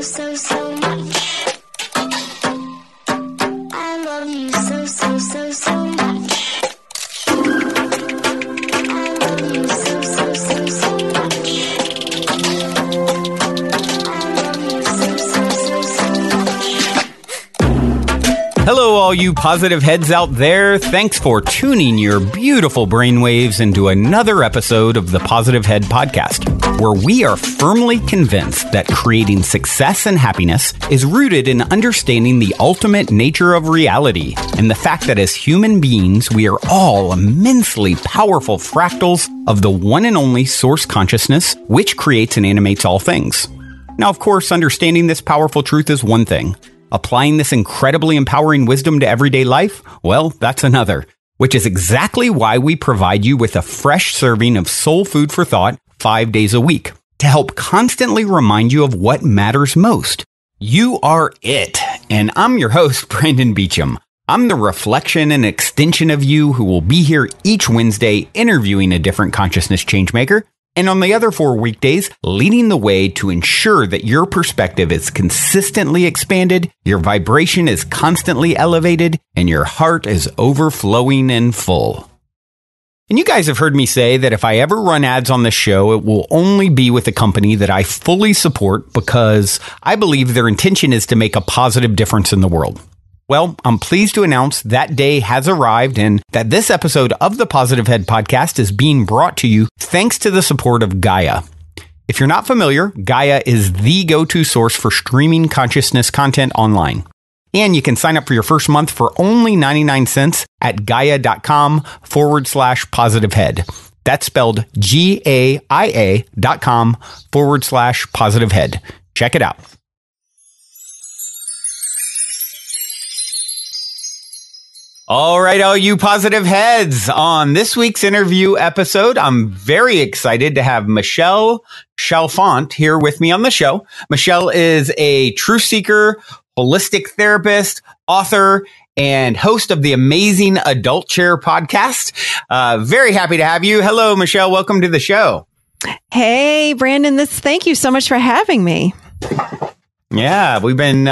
so much. I love you so much. I love you so much. I love you so much. Hello, all you positive heads out there. Thanks for tuning your beautiful brainwaves into another episode of the Positive Head Podcast, where we are firmly convinced that creating success and happiness is rooted in understanding the ultimate nature of reality and the fact that as human beings, we are all immensely powerful fractals of the one and only source consciousness, which creates and animates all things. Now, of course, understanding this powerful truth is one thing. Applying this incredibly empowering wisdom to everyday life, well, that's another, which is exactly why we provide you with a fresh serving of soul food for thought 5 days a week to help constantly remind you of what matters most. You are it. And I'm your host, Brandon Beecham. I'm the reflection and extension of you who will be here each Wednesday interviewing a different consciousness changemaker. And on the other 4 weekdays, leading the way to ensure that your perspective is consistently expanded, your vibration is constantly elevated, and your heart is overflowing and full. And you guys have heard me say that if I ever run ads on the show, it will only be with a company that I fully support because I believe their intention is to make a positive difference in the world. Well, I'm pleased to announce that day has arrived and that this episode of the Positive Head Podcast is being brought to you thanks to the support of Gaia. If you're not familiar, Gaia is the go-to source for streaming consciousness content online. And you can sign up for your first month for only 99 cents at gaia.com/positivehead. That's spelled GAIA.com/positivehead. Check it out. All right, all you positive heads. On this week's interview episode, I'm very excited to have Michelle Chalfant here with me on the show. Michelle is a truth seeker, holistic therapist, author, and host of the amazing Adult Chair podcast. Very happy to have you. Hello, Michelle. Welcome to the show. Hey, Brandon. Thank you so much for having me. Yeah, we've been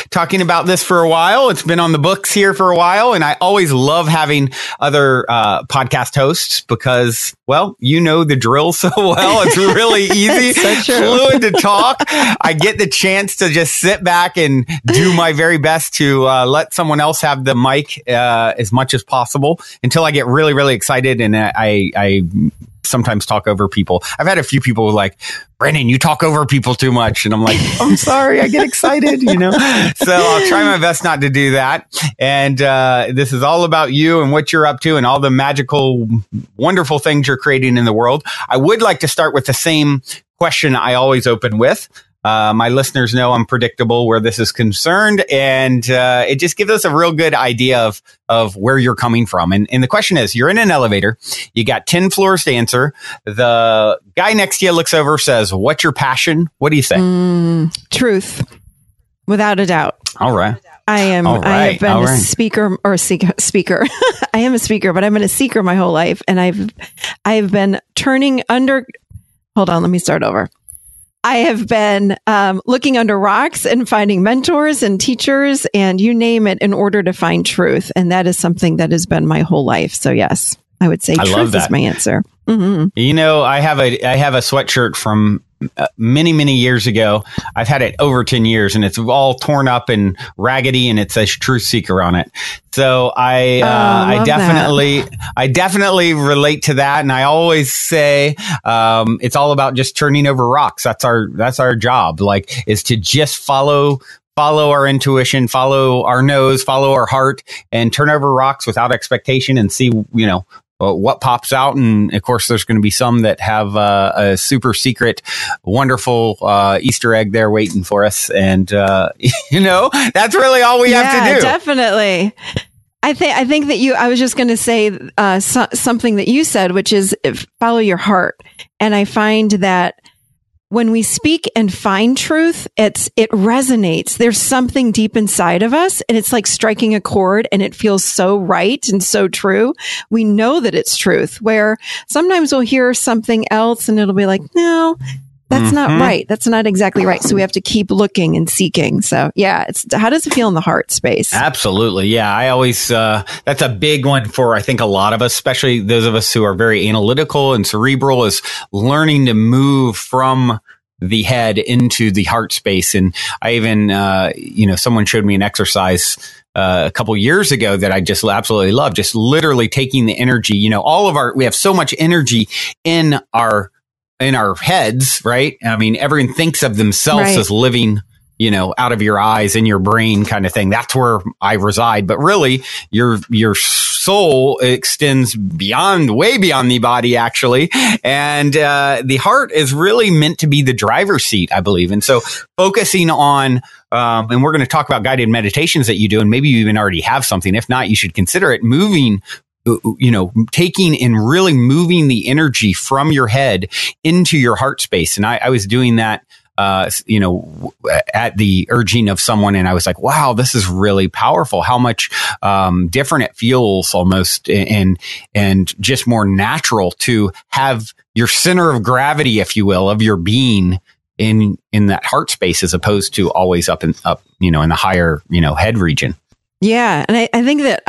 talking about this for a while. It's been on the books here for a while. And I always love having other podcast hosts because, well, you know the drill so well. It's really easy, fluid to talk. I get the chance to just sit back and do my very best to let someone else have the mic as much as possible until I get really, really excited. And I sometimes talk over people. I've had a few people like, Brandon, you talk over people too much. And I'm like, I'm sorry, I get excited, So I'll try my best not to do that. And this is all about you and what you're up to and all the magical, wonderful things you're creating in the world. I would like to start with the same question I always open with. My listeners know I'm predictable where this is concerned, and it just gives us a real good idea of where you're coming from. And the question is, you're in an elevator, you got 10 floors to answer. The guy next to you looks over, says, "What's your passion?" What do you say? Truth, without a doubt. All right. I have been a speaker. I am a speaker, but I've been a seeker my whole life, and I've been turning under. Hold on, let me start over. I have been looking under rocks and finding mentors and teachers and you name it in order to find truth. And that is something that has been my whole life. So yes, I would say truth is my answer. Mm-hmm. I have a sweatshirt from many, many years ago. I've had it over 10 years and it's all torn up and raggedy and it says truth seeker on it. So I definitely relate to that. And I always say, it's all about just turning over rocks. That's our job, is to just follow our intuition, follow our nose, follow our heart and turn over rocks without expectation and see, what pops out. And of course, there's going to be some that have a super secret, wonderful Easter egg there waiting for us. And, that's really all we have to do. Definitely. I think that I was just going to say something that you said, which is follow your heart. And I find that when we speak and find truth, it resonates. There's something deep inside of us and it's like striking a chord and it feels so right and so true. We know that it's truth, where sometimes we'll hear something else and it'll be like, no, that's not right. That's not exactly right. So we have to keep looking and seeking. So yeah, how does it feel in the heart space? Absolutely. Yeah. I always, that's a big one for, I think, a lot of us, especially those of us who are very analytical and cerebral, is learning to move from the head into the heart space. And I even, someone showed me an exercise a couple years ago that I just absolutely love, just literally taking the energy, we have so much energy in our heads, right? I mean, everyone thinks of themselves as living, out of your eyes, in your brain kind of thing. That's where I reside. But really, your soul extends way beyond the body, actually. And the heart is really meant to be the driver's seat, I believe. And so focusing on, and we're going to talk about guided meditations that you do, and maybe you even already have something. If not, you should consider it, moving, taking and really moving the energy from your head into your heart space. And I was doing that, at the urging of someone. And I was like, wow, this is really powerful. How much different it feels almost, and just more natural to have your center of gravity, if you will, of your being in that heart space, as opposed to always up in the higher, head region. Yeah. And I think that,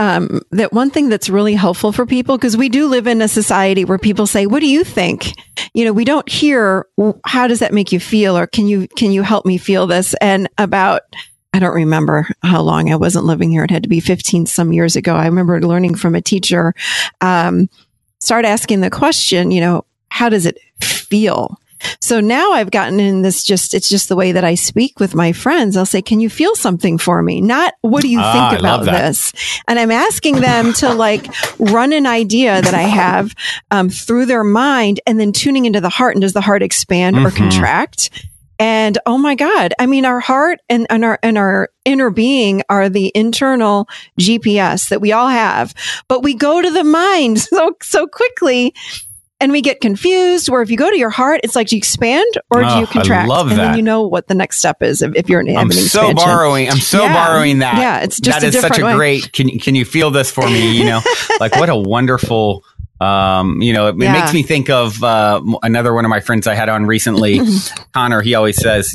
that one thing that's really helpful for people, because we do live in a society where people say, what do you think? We don't hear, how does that make you feel? Or can you help me feel this? And I don't remember how long I wasn't living here. It had to be 15 some years ago. I remember learning from a teacher, start asking the question, how does it feel? So now I've gotten in this, it's just the way that I speak with my friends. I'll say, can you feel something for me? Not, what do you think about this? And I'm asking them to run an idea that I have through their mind, and then tuning into the heart. And does the heart expand or contract? And oh my God, I mean, our heart and our inner being are the internal GPS that we all have, but we go to the mind so quickly. And we get confused, where if you go to your heart, it's like, do you expand or do you contract? I love that. And then you know what the next step is if you're in an expansion. I'm so borrowing that. Yeah, it's just that is such a great, can you feel this for me? What a wonderful, it makes me think of another one of my friends I had on recently, Connor. He always says,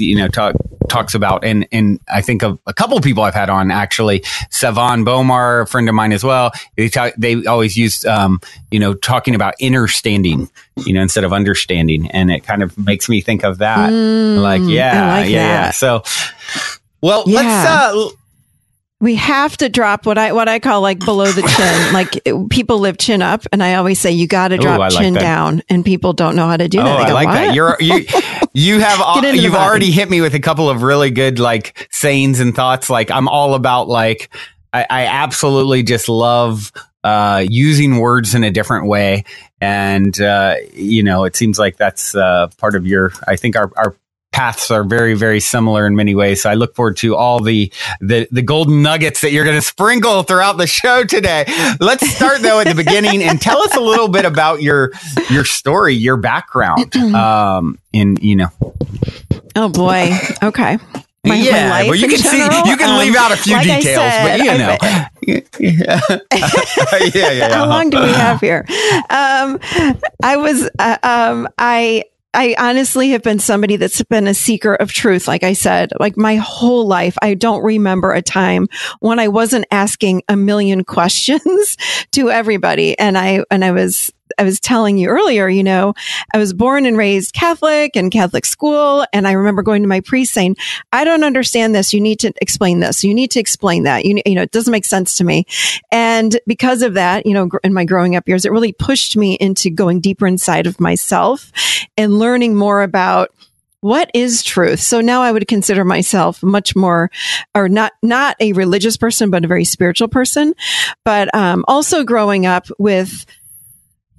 talks about, and I think of a couple of people I've had on, actually, Savan Bomar, a friend of mine as well. They always use, talking about understanding, instead of understanding. And it kind of makes me think of that. Yeah. So, well, let's, we have to drop what I call below the chin. People live chin up, and I always say you got to drop chin down, and people don't know how to do that. They go, I like that. You've already hit me with a couple of really good sayings and thoughts. I'm all about I absolutely just love using words in a different way, and it seems like that's part of your. I think our paths are very, very similar in many ways. So I look forward to all the golden nuggets that you're going to sprinkle throughout the show today. Let's start though at the beginning and tell us a little bit about your story, your background. Oh boy. Okay. My life well, you can general, you can leave out a few details, but How long do we have here? I honestly have been somebody that's been a seeker of truth. Like I said, my whole life, I don't remember a time when I wasn't asking a million questions to everybody. And I was telling you earlier, I was born and raised Catholic in Catholic school. And I remember going to my priest saying, I don't understand this. You need to explain this. You need to explain that. It doesn't make sense to me. And because of that, in my growing up years, it really pushed me into going deeper inside of myself and learning more about what is truth. So now I would consider myself much more, or not a religious person, but a very spiritual person. But also growing up with,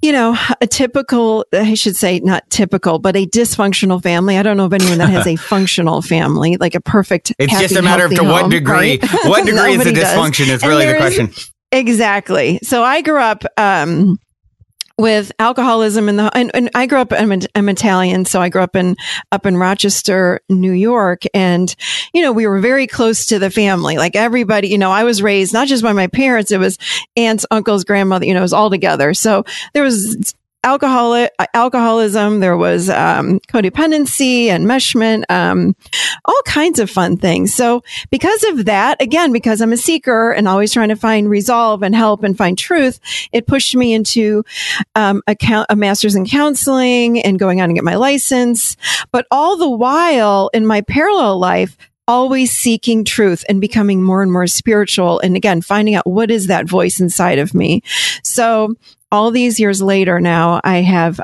a typical, I should say not typical, but a dysfunctional family. I don't know of anyone that has a functional family, like a perfect, it's happy, just a matter of to what home, degree, right? What degree is the dysfunction is really the question. Exactly. So I grew up, with alcoholism and I grew up, I'm Italian. So I grew up up in Rochester, New York. And, we were very close to the family. Like everybody, I was raised not just by my parents, it was aunts, uncles, grandmother, it was all together. So alcoholism, there was codependency, enmeshment, all kinds of fun things. So because of that, again, because I'm a seeker and always trying to find resolve and help and find truth, it pushed me into a master's in counseling and going on to get my license. But all the while in my parallel life, always seeking truth and becoming more and more spiritual. And again, finding out what is that voice inside of me. So all these years later now, I have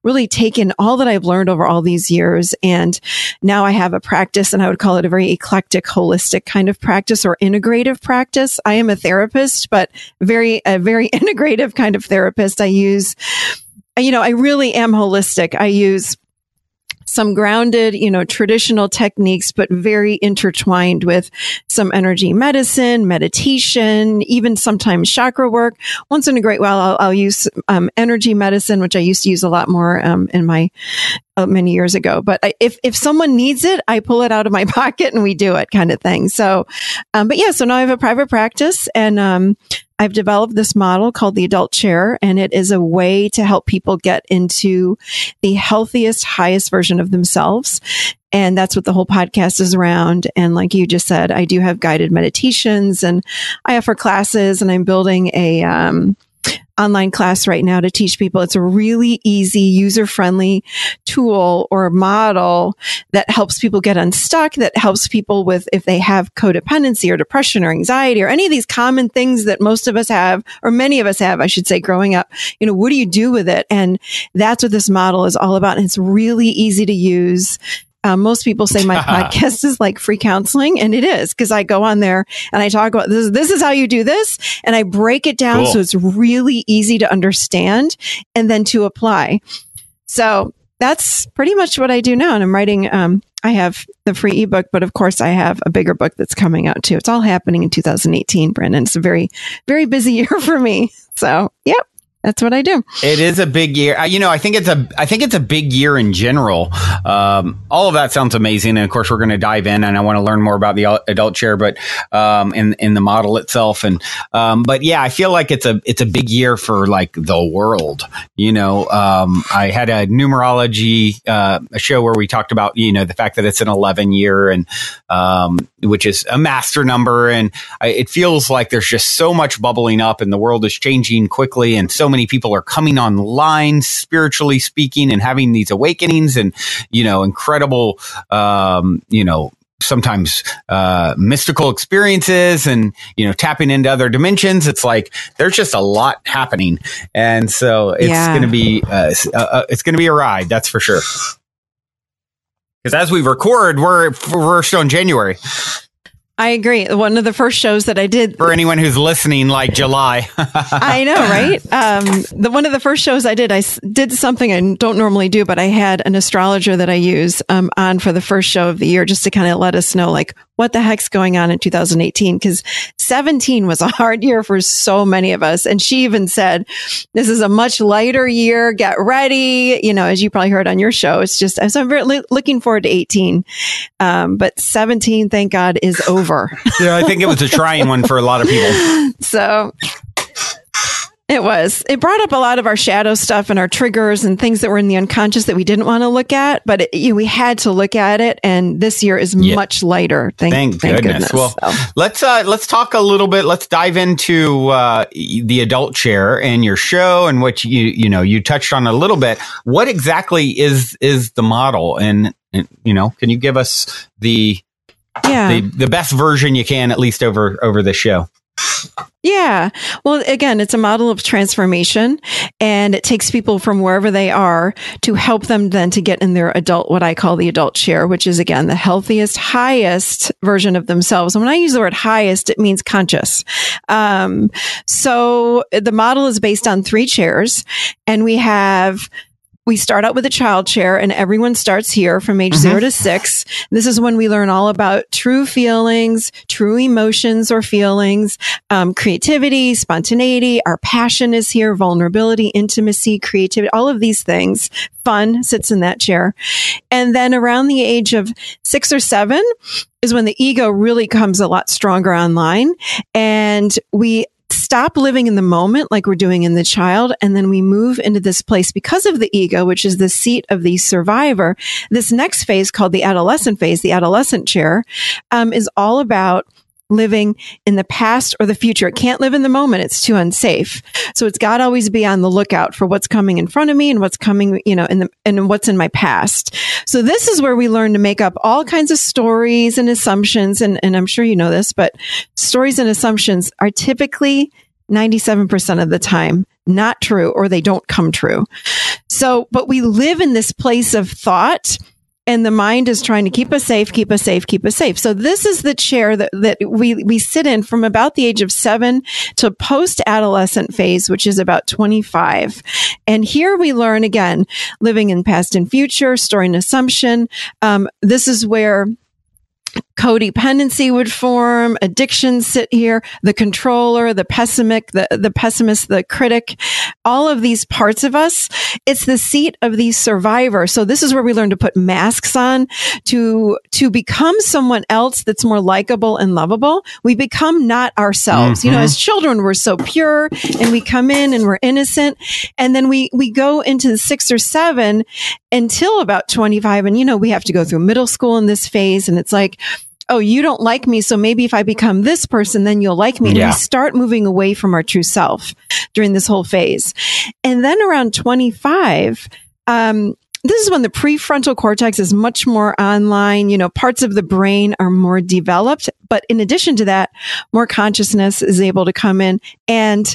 really taken all that I've learned over all these years. And now I have a practice, and I would call it a very eclectic, holistic kind of practice or integrative practice. I am a therapist, but a very integrative kind of therapist. I really am holistic. I use some grounded, traditional techniques, but very intertwined with some energy medicine, meditation, even sometimes chakra work. Once in a great while, I'll use energy medicine, which I used to use a lot more in my many years ago. But if someone needs it, I pull it out of my pocket and we do it, kind of thing. So, so now I have a private practice, and I've developed this model called the Adult Chair, and it is a way to help people get into the healthiest, highest version of themselves. And that's what the whole podcast is around. And like you just said, I do have guided meditations, and I offer classes, and I'm building a online class right now to teach people. It's a really easy, user-friendly tool or model that helps people get unstuck, that helps people with if they have codependency or depression or anxiety or any of these common things that most of us have, or many of us have, I should say, growing up. What do you do with it? And that's what this model is all about. And it's really easy to use. Most people say my podcast is like free counseling, and it is, because I go on there and I talk about this. This is how you do this, and I break it down so it's really easy to understand and then to apply. So that's pretty much what I do now. And I'm writing. I have the free ebook, but of course I have a bigger book that's coming out too. It's all happening in 2018, Brandon. It's a very, very busy year for me. So, yep. That's what I do. It is a big year. I think it's a big year in general. All of that sounds amazing. And of course, we're going to dive in, and I want to learn more about the Adult Chair, but, in the model itself. And, but yeah, I feel like it's a big year for like the world. I had a numerology, a show where we talked about, the fact that it's an 11 year, and, which is a master number. And it feels like there's just so much bubbling up, and the world is changing quickly. And so many people are coming online, spiritually speaking, and having these awakenings and, incredible, sometimes mystical experiences, and, tapping into other dimensions. It's like there's just a lot happening. And so it's going to be a ride. That's for sure. Because as we record, we're still in January. I agree. One of the first shows that I did, for anyone who's listening, like July. I know, right? One of the first shows I did something I don't normally do, but I had an astrologer that I use on for the first show of the year, just to kind of let us know, like, what the heck's going on in 2018? Because 2017 was a hard year for so many of us. And she even said, this is a much lighter year. Get ready. As you probably heard on your show, it's just, so I'm very looking forward to 2018. But 2017, thank God, is over. Yeah, I think it was a trying one for a lot of people. So it brought up a lot of our shadow stuff and our triggers and things that were in the unconscious that we didn't want to look at, but we had to look at it. And this year is much lighter. Thank goodness. Well, let's talk a little bit. Let's dive into the Adult Chair and your show, and what you touched on a little bit. What exactly is the model? And can you give us the best version you can, at least over the show? Yeah. Well, again, it's a model of transformation, and it takes people from wherever they are to help them then to get in their what I call the Adult Chair, which is, again, the healthiest, highest version of themselves. And when I use the word highest, it means conscious. So the model is based on 3 chairs, and we start out with a child chair, and everyone starts here from age 0 to 6. This is when we learn all about true feelings, true emotions or feelings, creativity, spontaneity. Our passion is here, vulnerability, intimacy, creativity, all of these things. Fun sits in that chair. And then around the age of 6 or 7 is when the ego really comes a lot stronger online. And we stop living in the moment like we're doing in the child. And then we move into this place because of the ego, which is the seat of the survivor. This next phase called the adolescent phase, the adolescent chair, is all about living in the past or the future. It can't live in the moment. It's too unsafe. So it's got to always be on the lookout for what's coming in front of me and what's coming, and what's in my past. So this is where we learn to make up all kinds of stories and assumptions. And I'm sure you know this, but stories and assumptions are typically 97% of the time not true, or they don't come true. So, but we live in this place of thought, and the mind is trying to keep us safe, keep us safe, keep us safe. So this is the chair that we sit in from about the age of 7 to post-adolescent phase, which is about 25. And here we learn, again, living in past and future, story and assumption. This is where codependency would form, addictions sit here, the controller, the pessimist, the critic, all of these parts of us. It's the seat of the survivor. So this is where we learn to put masks on to become someone else that's more likable and lovable. We become not ourselves. Mm-hmm. As children, we're so pure and we come in and we're innocent. And then we go into the 6 or 7 until about 25. And, we have to go through middle school in this phase. And it's like, oh, you don't like me, so maybe if I become this person, then you'll like me. And we start moving away from our true self during this whole phase. And then around 25, this is when the prefrontal cortex is much more online. Parts of the brain are more developed. But in addition to that, more consciousness is able to come in. And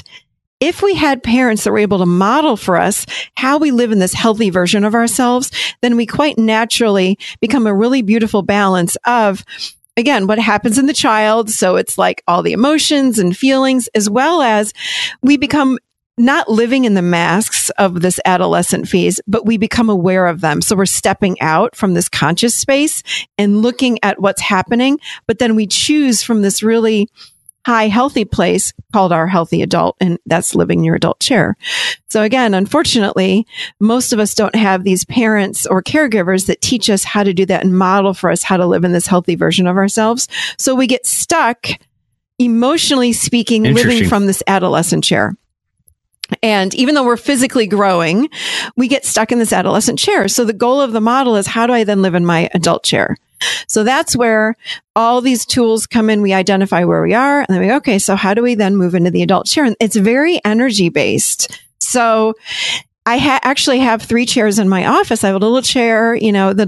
if we had parents that were able to model for us how we live in this healthy version of ourselves, then we quite naturally become a really beautiful balance of, again, what happens in the child. So it's like all the emotions and feelings, as well as we become not living in the masks of this adolescent phase, but we become aware of them. So we're stepping out from this conscious space and looking at what's happening. But then we choose from this really high, healthy place called our healthy adult, and that's living in your adult chair. So again, unfortunately, most of us don't have these parents or caregivers that teach us how to do that and model for us how to live in this healthy version of ourselves. So we get stuck, emotionally speaking, living from this adolescent chair. And even though we're physically growing, we get stuck in this adolescent chair. So the goal of the model is, how do I then live in my adult chair? So that's where all these tools come in. We identify where we are, and then we go, okay, so how do we then move into the adult chair? And it's very energy based. So I actually have 3 chairs in my office. I have a little chair, the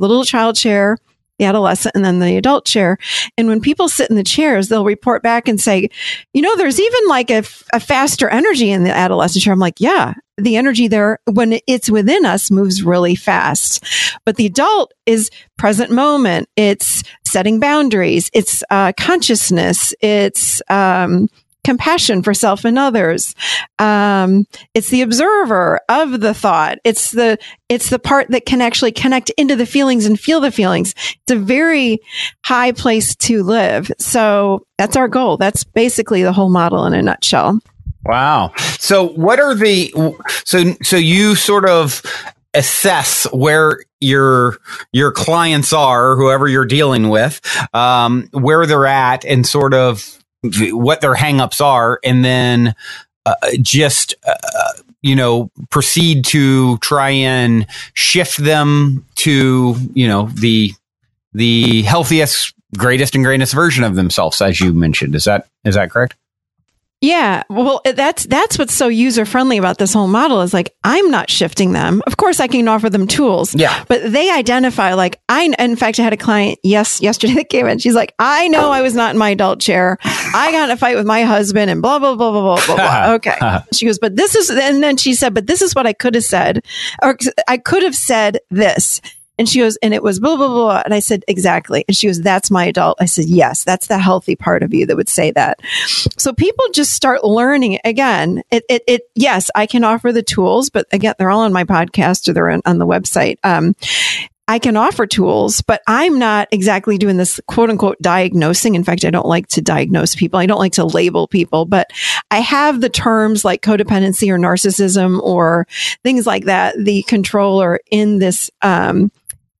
little child chair, the adolescent, and then the adult chair. And when people sit in the chairs, they'll report back and say, there's even like a faster energy in the adolescent chair. I'm like, yeah, the energy there, when it's within us, moves really fast. But the adult is present moment. It's setting boundaries. It's consciousness. It's compassion for self and others. It's the observer of the thought. It's the part that can actually connect into the feelings and feel the feelings. It's a very high place to live. So that's our goal. That's basically the whole model in a nutshell. Wow. So what are so you sort of assess where your clients are, whoever you're dealing with, where they're at, and sort of what their hangups are, and then proceed to try and shift them to, the healthiest, greatest and greatest version of themselves, as you mentioned. Is that correct? Yeah. Well, that's what's so user-friendly about this whole model is like, I'm not shifting them. Of course, I can offer them tools. Yeah. But they identify in fact, I had a client yesterday that came in. She's like, I know I was not in my adult chair. I got in a fight with my husband and blah, blah, blah, blah, blah, blah. Okay. She goes, but this is, and then she said, but this is what I could have said, or I could have said this. And she goes, and it was blah, blah, blah. And I said, exactly. And she goes, that's my adult. I said, yes, that's the healthy part of you that would say that. So people just start learning again. Yes, I can offer the tools, but again, they're all on my podcast or they're on the website. I can offer tools, but I'm not exactly doing this quote unquote diagnosing. In fact, I don't like to diagnose people. I don't like to label people, but I have the terms like codependency or narcissism or things like that, the controller in this,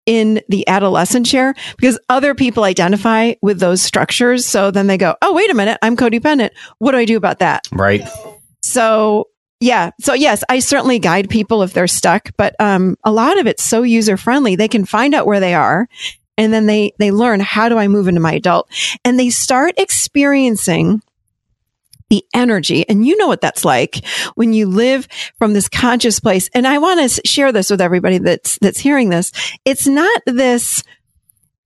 in the adolescent chair because other people identify with those structures. So then they go, oh, wait a minute, I'm codependent. What do I do about that? Right. So, yeah. So yes, I certainly guide people if they're stuck, but a lot of it's so user friendly. They can find out where they are and then they learn, how do I move into my adult? And they start experiencing the energy. And you know what that's like when you live from this conscious place. And I want to share this with everybody that's hearing this. It's not this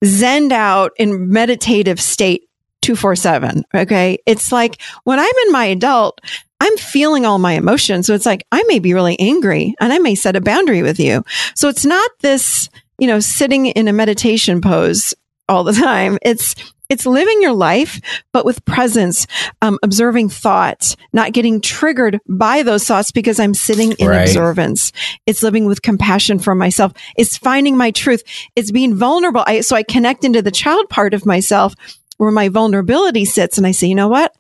zened out in meditative state 24/7. Okay. It's like when I'm in my adult, I'm feeling all my emotions. So it's like, I may be really angry and I may set a boundary with you. So it's not this, sitting in a meditation pose all the time. It's living your life, but with presence, observing thoughts, not getting triggered by those thoughts because I'm sitting in observance. It's living with compassion for myself. It's finding my truth. It's being vulnerable. So I connect into the child part of myself where my vulnerability sits. And I say, you know what?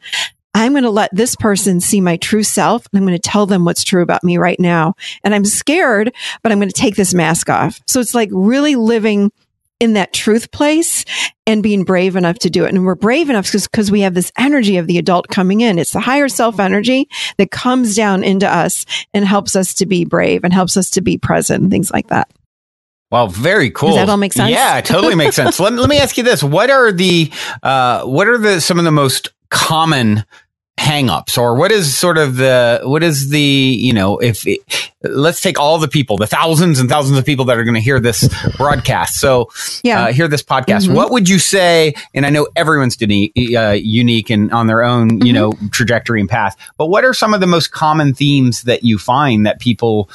I'm going to let this person see my true self. And I'm going to tell them what's true about me right now. And I'm scared, but I'm going to take this mask off. So it's like really living in that truth place and being brave enough to do it. And we're brave enough because we have this energy of the adult coming in. It's the higher self energy that comes down into us and helps us to be brave and helps us to be present and things like that. Wow, very cool. Does that all make sense? Yeah, it totally makes sense. Let me ask you this. What are some of the most common hang-ups, or what is let's take all the people, the thousands and thousands of people that are going to hear this broadcast. So hear this podcast. Mm-hmm. What would you say? And I know everyone's unique and on their own, trajectory and path, but what are some of the most common themes that you find that people,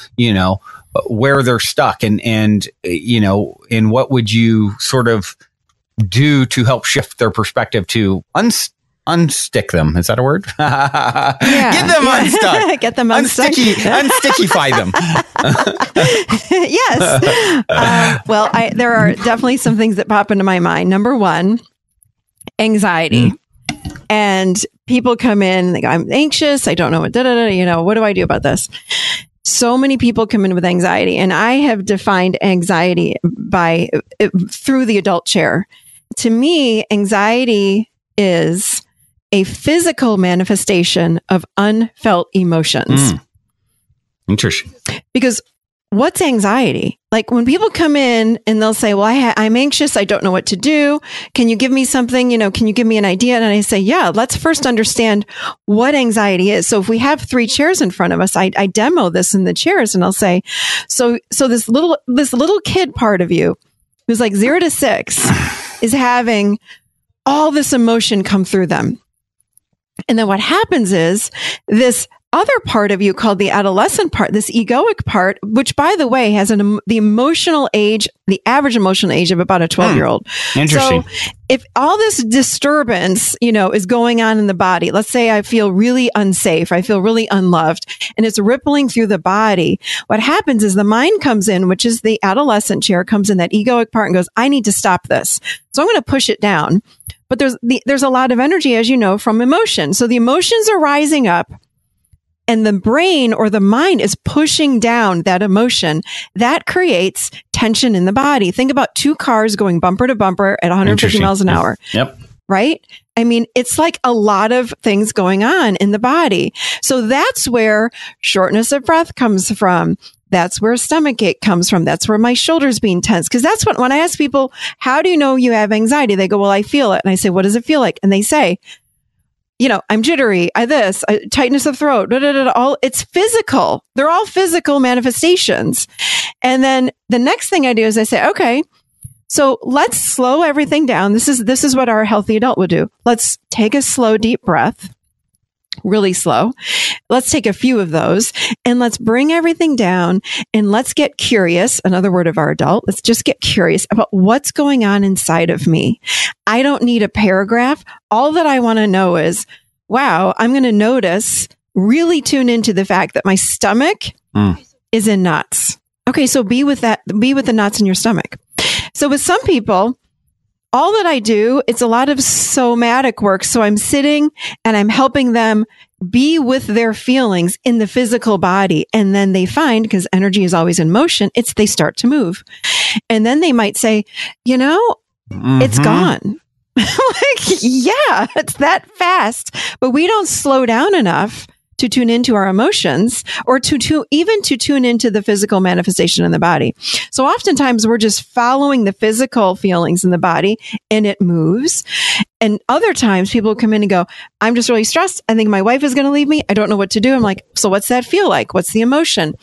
where they're stuck and what would you sort of do to help shift their perspective to unstick them? Is that a word? Get them unstuck. Get them unstuck. Unstickify them. Yes. Well, there are definitely some things that pop into my mind. Number one, anxiety. And people come in, they go, I'm anxious. I don't know what do I do about this? So many people come in with anxiety, and I have defined anxiety through the adult chair. To me, anxiety is a physical manifestation of unfelt emotions. Interesting. Because what's anxiety? Like when people come in and they'll say, well, I'm anxious. I don't know what to do. Can you give me something? Can you give me an idea? And I say, yeah, let's first understand what anxiety is. So if we have 3 chairs in front of us, I demo this in the chairs and I'll say, so this little kid part of you who's like 0 to 6 is having all this emotion come through them. And then what happens is this other part of you called the adolescent part, this egoic part, which by the way has the average emotional age of about a 12-year-old. Interesting. So if all this disturbance, is going on in the body, let's say I feel really unsafe, I feel really unloved, and it's rippling through the body. What happens is the mind comes in, which is the adolescent chair, comes in that egoic part and goes, I need to stop this. So I'm going to push it down. But there's a lot of energy, as you know, from emotion. So the emotions are rising up and the brain or the mind is pushing down that emotion. That creates tension in the body. Think about 2 cars going bumper to bumper at 150 miles an hour. Yep. Right? I mean, it's like a lot of things going on in the body. So that's where shortness of breath comes from. That's where stomach ache comes from. That's where my shoulders being tense. Because that's when I ask people, how do you know you have anxiety? They go, well, I feel it. And I say, what does it feel like? And they say, I'm jittery, tightness of throat, all it's physical. They're all physical manifestations. And then the next thing I do is I say, okay, so let's slow everything down. This is what our healthy adult would do. Let's take a slow, deep breath. Really slow. Let's take a few of those and let's bring everything down and let's get curious. Another word of our adult. Let's just get curious about what's going on inside of me. I don't need a paragraph. All that I want to know is, wow, I'm going to notice, really tune into the fact that my stomach is in knots. Okay. So be with the knots in your stomach. So with some people, all that I do, it's a lot of somatic work. So I'm sitting and I'm helping them be with their feelings in the physical body. And then they find, because energy is always in motion, they start to move. And then they might say, it's gone. Yeah, it's that fast. But we don't slow down enough to tune into our emotions or to tune into the physical manifestation in the body. So oftentimes we're just following the physical feelings in the body and it moves. And other times people come in and go, I'm just really stressed. I think my wife is going to leave me. I don't know what to do. I'm like, so what's that feel like? What's the emotion?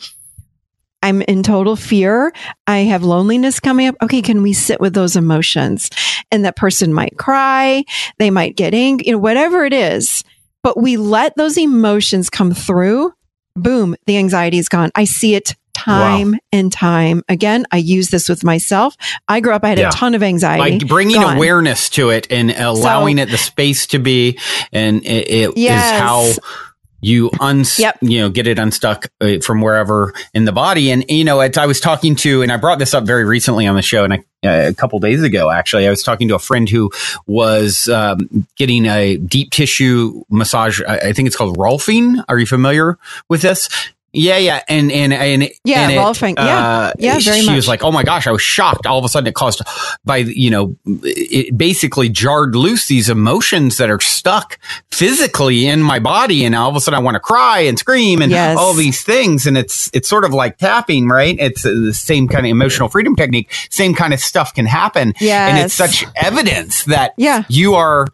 I'm in total fear. I have loneliness coming up. Okay, can we sit with those emotions? And that person might cry. They might get angry, whatever it is. But we let those emotions come through. Boom, the anxiety is gone. I see it time and time again. I use this with myself. I grew up, I had a ton of anxiety. Like bringing awareness to it and allowing it the space to be. And it is how you get it unstuck from wherever in the body. And, I was talking to, and I brought this up very recently on the show, and a couple days ago, actually, I was talking to a friend who was getting a deep tissue massage. I think it's called Rolfing. Are you familiar with this? Yeah. And Rolfing. Very much. She was like, oh my gosh, I was shocked. All of a sudden it caused it basically jarred loose these emotions that are stuck physically in my body. And all of a sudden I want to cry and scream and all these things. And it's sort of like tapping, right? It's the same kind of emotional freedom technique. Same kind of stuff can happen. Yes. And it's such evidence that you are,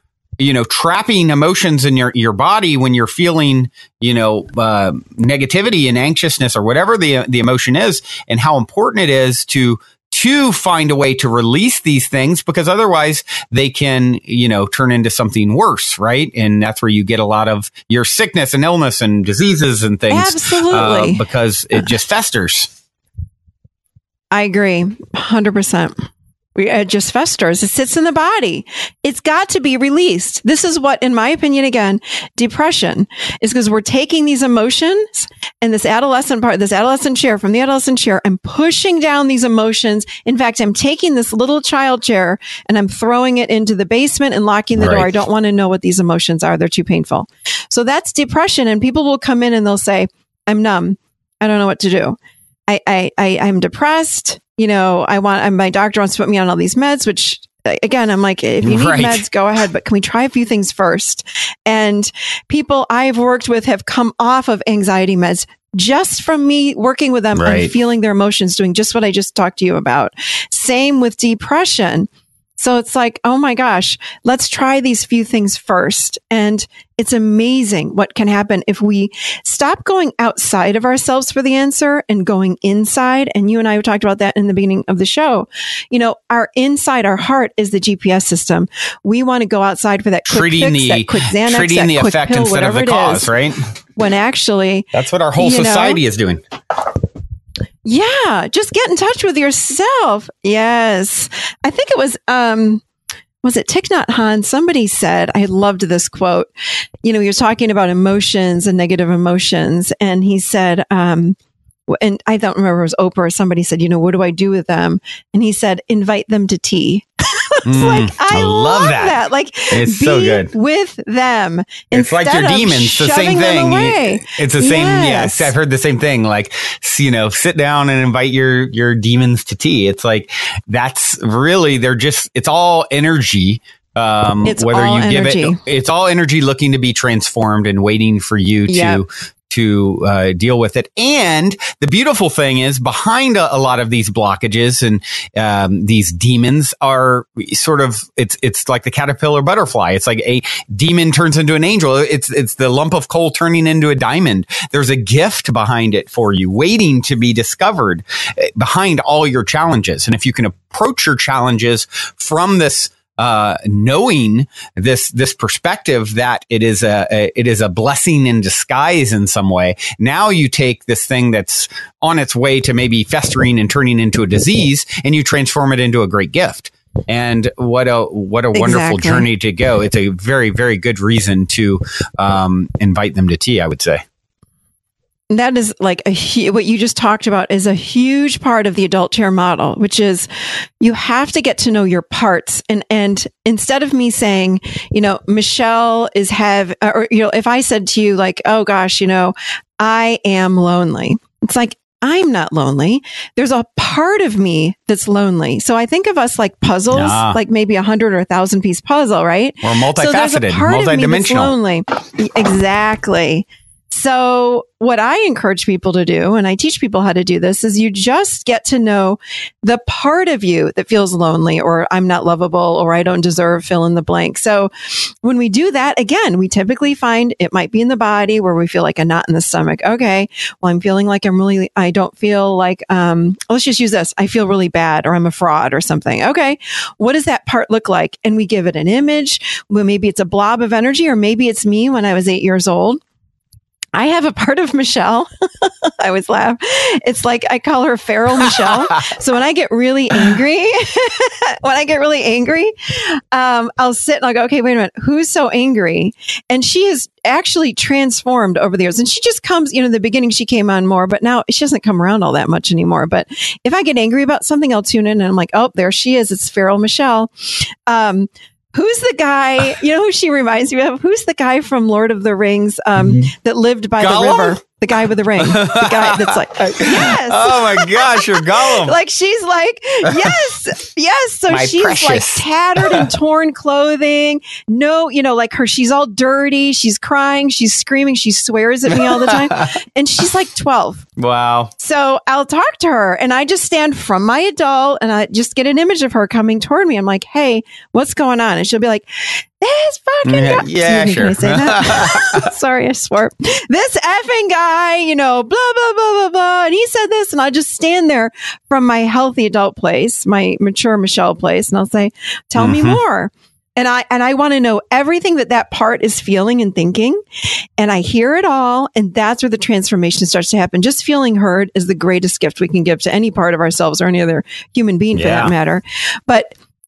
trapping emotions in your body when you're feeling, negativity and anxiousness or whatever the emotion is, and how important it is to find a way to release these things, because otherwise they can, turn into something worse, right? And that's where you get a lot of your sickness and illness and diseases and things. Absolutely. Because it just festers. I agree. 100%. It just festers. It sits in the body. It's got to be released. This is what, in my opinion, again, depression is, because we're taking these emotions and this adolescent chair, I'm pushing down these emotions. In fact, I'm taking this little child chair and I'm throwing it into the basement and locking the door. I don't want to know what these emotions are. They're too painful. So that's depression. And people will come in and they'll say, I'm numb. I don't know what to do. I'm depressed. My doctor wants to put me on all these meds, which again, I'm like, if you need meds, go ahead, but can we try a few things first? And people I've worked with have come off of anxiety meds just from me working with them and feeling their emotions, doing just what I just talked to you about. Same with depression. So it's like, oh my gosh, let's try these few things first. And it's amazing what can happen if we stop going outside of ourselves for the answer and going inside. And you and I talked about that in the beginning of the show. Our inside, our heart is the GPS system. We want to go outside for that quick fix, that quick Xanax, treating the quick effect pill, instead of the cause, right? When actually, that's what our whole society is doing. Yeah, just get in touch with yourself. Yes. I think it was it Thich Nhat Hanh? Somebody said, I loved this quote. He was talking about emotions and negative emotions. And he said, and I don't remember if it was Oprah or somebody said, what do I do with them? And he said, invite them to tea. Like, I love that. Like, it's be so good with them. It's like your demons, the same thing. It's the same. Yes, I've heard the same thing. Like, sit down and invite your demons to tea. It's like, that's really, it's all energy. It's whether all you give energy. It's all energy looking to be transformed and waiting for you to deal with it. And the beautiful thing is, behind a lot of these blockages and these demons are sort of, it's like the caterpillar butterfly. It's like a demon turns into an angel. It's the lump of coal turning into a diamond. There's a gift behind it for you, waiting to be discovered behind all your challenges. And if you can approach your challenges from this knowing this perspective that it is a blessing in disguise in some way. Now you take this thing that's on its way to maybe festering and turning into a disease, and you transform it into a great gift. And what a wonderful journey to go. It's a very, very good reason to invite them to tea, I would say. that is like what you just talked about is a huge part of the adult chair model, which is you have to get to know your parts. And instead of me saying, Michelle is or, if I said to you like, oh gosh, I am lonely. It's like, I'm not lonely. There's a part of me that's lonely. So I think of us like puzzles, like maybe 100 or 1,000 piece puzzle, right? Or multifaceted, so there's a part of me that's lonely. Exactly. So what I encourage people to do, and I teach people how to do this, is you just get to know the part of you that feels lonely, or I'm not lovable, or I don't deserve, fill in the blank. So when we do that, again, we typically find it might be in the body where we feel like a knot in the stomach. Okay, well, I'm feeling like I don't feel like, let's just use this. I feel really bad, or I'm a fraud or something. Okay, what does that part look like? And we give it an image. Well, maybe it's a blob of energy, or maybe it's me when I was 8 years old. I have a part of Michelle. I always laugh. It's like I call her feral Michelle. So when I get really angry, I'll sit and I'll go, okay, wait a minute. Who's so angry? And she has actually transformed over the years. And she just comes, in the beginning she came on more, but now she doesn't come around all that much anymore. But if I get angry about something, I'll tune in and I'm like, oh, there she is. It's feral Michelle. Who's the guy, who she reminds me of? Who's the guy from Lord of the Rings that lived by Gollum? the river? The guy with the ring. The guy that's like, yes. Oh my gosh, you're Gollum. Like she's like, yes. So she's precious. like tattered and torn clothing. No, like she's all dirty. She's crying. She's screaming. She swears at me all the time. And she's like 12. Wow. So I'll talk to her and I just stand from my adult and I just get an image of her coming toward me. I'm like, hey, what's going on? And she'll be like, this fucking guy. Yeah, sure. Can I say that? Sorry, I swore. This effing guy, blah, blah, blah, blah, blah. And he said this. And I just stand there from my healthy adult place, my mature Michelle place. And I'll say, tell me more. And I want to know everything that part is feeling and thinking. And I hear it all. And that's where the transformation starts to happen. Just feeling heard is the greatest gift we can give to any part of ourselves or any other human being for that matter.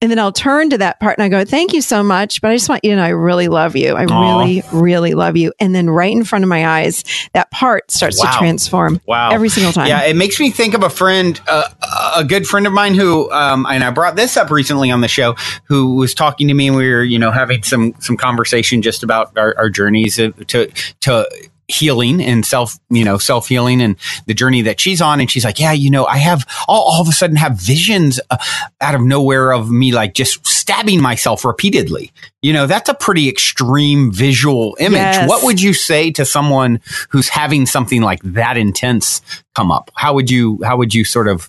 And then I'll turn to that part and I go, thank you so much. But I just want you to know I really love you. I really, really love you. And then right in front of my eyes, that part starts to transform every single time. Yeah, it makes me think of a friend, a good friend of mine who, and I brought this up recently on the show, who was talking to me and we were, having some conversation just about our journeys to healing and self-healing and the journey that she's on. And she's like, yeah, I have all of a sudden have visions out of nowhere of me, like just stabbing myself repeatedly. That's a pretty extreme visual image. Yes. What would you say to someone who's having something like that intense come up? How would you sort of,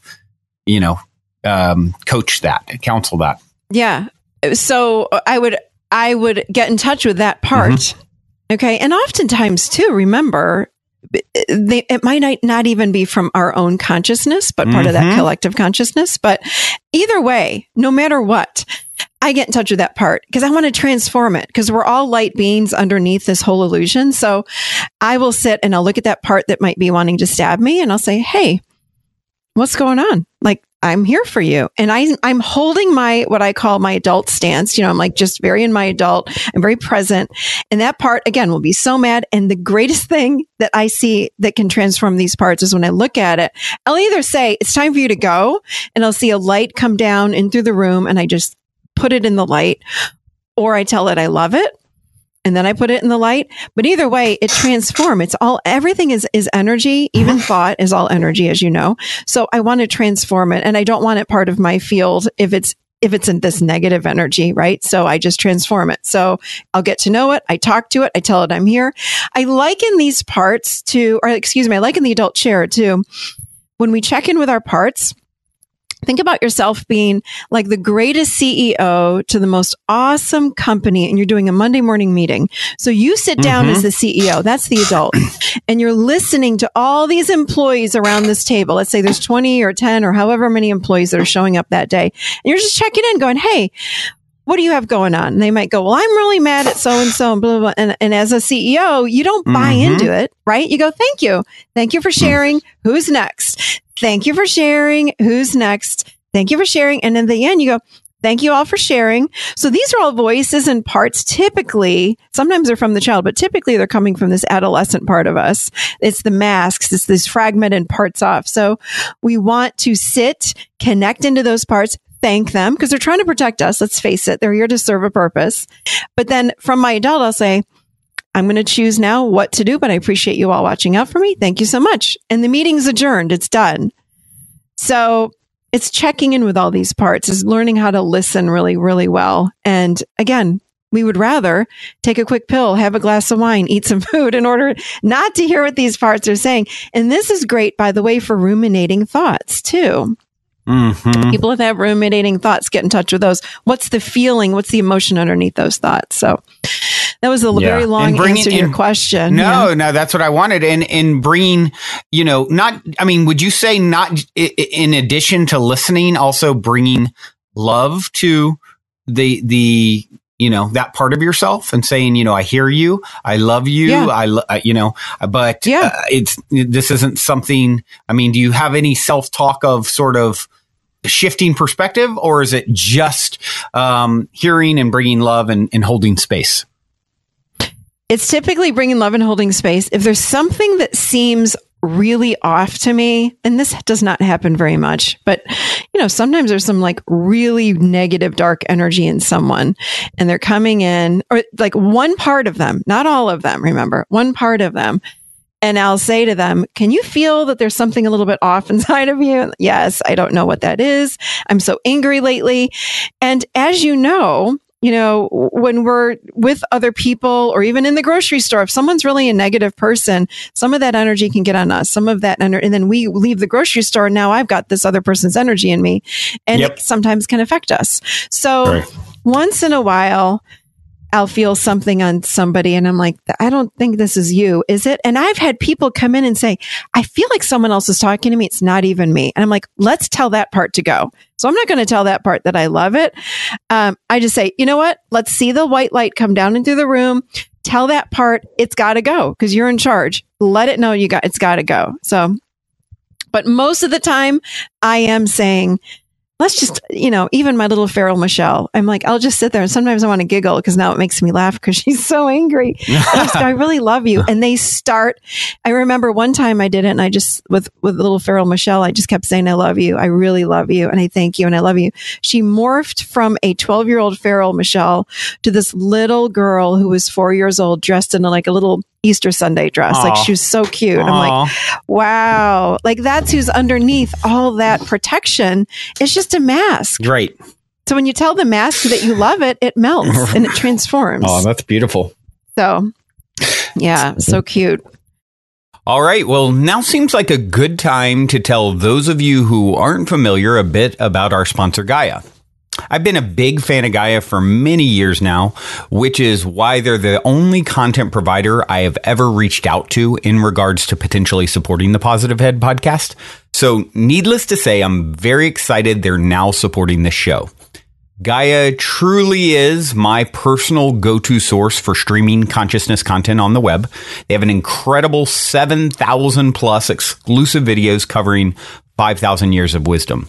coach that, counsel that? Yeah. So I would get in touch with that part. Okay. And oftentimes too, remember, it might not even be from our own consciousness, but part of that collective consciousness. But either way, no matter what, I get in touch with that part because I want to transform it because we're all light beings underneath this whole illusion. So I will sit and I'll look at that part that might be wanting to stab me and I'll say, hey, what's going on? Like, I'm here for you. And I'm holding what I call my adult stance. I'm like just very in my adult. I'm very present. And that part, again, will be so mad. And the greatest thing that I see that can transform these parts is when I look at it, I'll either say, it's time for you to go. And I'll see a light come down in through the room and I just put it in the light, or I tell it I love it. And then I put it in the light. But either way, it transforms. Everything is energy. Even thought is all energy, as you know. So I want to transform it. And I don't want it part of my field if it's in this negative energy, right? So I just transform it. So I'll get to know it. I talk to it. I tell it I'm here. I liken these parts I liken the adult chair to when we check in with our parts. Think about yourself being like the greatest CEO to the most awesome company and you're doing a Monday morning meeting. So you sit down as the CEO, that's the adult, and you're listening to all these employees around this table. Let's say there's 20 or 10 or however many employees that are showing up that day. And you're just checking in going, hey, what do you have going on? And they might go, well, I'm really mad at so-and-so and blah, blah, blah. And as a CEO, you don't buy into it, right? You go, thank you. Thank you for sharing. Who's next? Thank you for sharing. Who's next? Thank you for sharing. And in the end, you go, Thank you all for sharing. So these are all voices and parts. Typically, sometimes they're from the child, but typically they're coming from this adolescent part of us. It's the masks. It's these fragmented parts off. So we want to sit, connect into those parts, thank them because they're trying to protect us. Let's face it. They're here to serve a purpose. But then from my adult, I'll say, I'm going to choose now what to do, but I appreciate you all watching out for me. Thank you so much. And the meeting's adjourned. It's done. So it's checking in with all these parts, is learning how to listen really, really well. And again, we would rather take a quick pill, have a glass of wine, eat some food in order not to hear what these parts are saying. And this is great, by the way, for ruminating thoughts too. Mm-hmm. People that have ruminating thoughts, get in touch with those. What's the feeling? What's the emotion underneath those thoughts? So that was a very long answer to your question. No, that's what I wanted. And bringing, would you say not in addition to listening, also bringing love to the that part of yourself and saying, I hear you, I love you, this isn't something, do you have any self-talk of sort of shifting perspective, or is it just hearing and bringing love and holding space? It's typically bringing love and holding space. If there's something that seems really off to me, and this does not happen very much, but sometimes there's some like really negative, dark energy in someone and they're coming in, or like one part of them, not all of them, remember, one part of them. And I'll say to them, can you feel that there's something a little bit off inside of you? Yes, I don't know what that is. I'm so angry lately. And as you know, when we're with other people or even in the grocery store, if someone's really a negative person, some of that energy can get on us, some of that energy, and then we leave the grocery store. Now I've got this other person's energy in me, and it sometimes can affect us. So once in a while, I'll feel something on somebody and I'm like, I don't think this is you, is it? And I've had people come in and say, I feel like someone else is talking to me. It's not even me. And I'm like, let's tell that part to go. So I'm not going to tell that part that I love it. I just say, you know what? Let's see the white light come down into the room. Tell that part it's got to go because you're in charge. Let it know it's got to go. So, but most of the time I am saying, let's just, even my little feral Michelle, I'm like, I'll just sit there and sometimes I want to giggle because now it makes me laugh because she's so angry. I really love you. And they start, I remember one time I did it and I just, with little feral Michelle, I just kept saying, I love you. I really love you. And I thank you. And I love you. She morphed from a 12-year-old feral Michelle to this little girl who was 4 years old dressed in a little Easter Sunday dress. Aww. Like she was so cute. Aww. I'm like, wow. Like that's who's underneath all that protection. It's just a mask. Right. So when you tell the mask that you love it, it melts and it transforms. Oh, that's beautiful. So yeah, so cute. All right. Well, now seems like a good time to tell those of you who aren't familiar a bit about our sponsor, Gaia. I've been a big fan of Gaia for many years now, which is why they're the only content provider I have ever reached out to in regards to potentially supporting the Positive Head podcast. So needless to say, I'm very excited they're now supporting this show. Gaia truly is my personal go-to source for streaming consciousness content on the web. They have an incredible 7,000 plus exclusive videos covering 5,000 years of wisdom.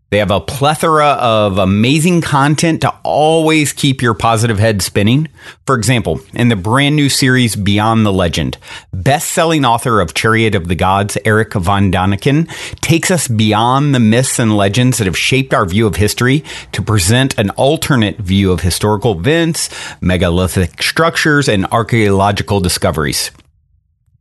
They have a plethora of amazing content to always keep your positive head spinning. For example, in the brand new series Beyond the Legend, best-selling author of Chariot of the Gods, Eric von Daniken, takes us beyond the myths and legends that have shaped our view of history to present an alternate view of historical events, megalithic structures, and archaeological discoveries.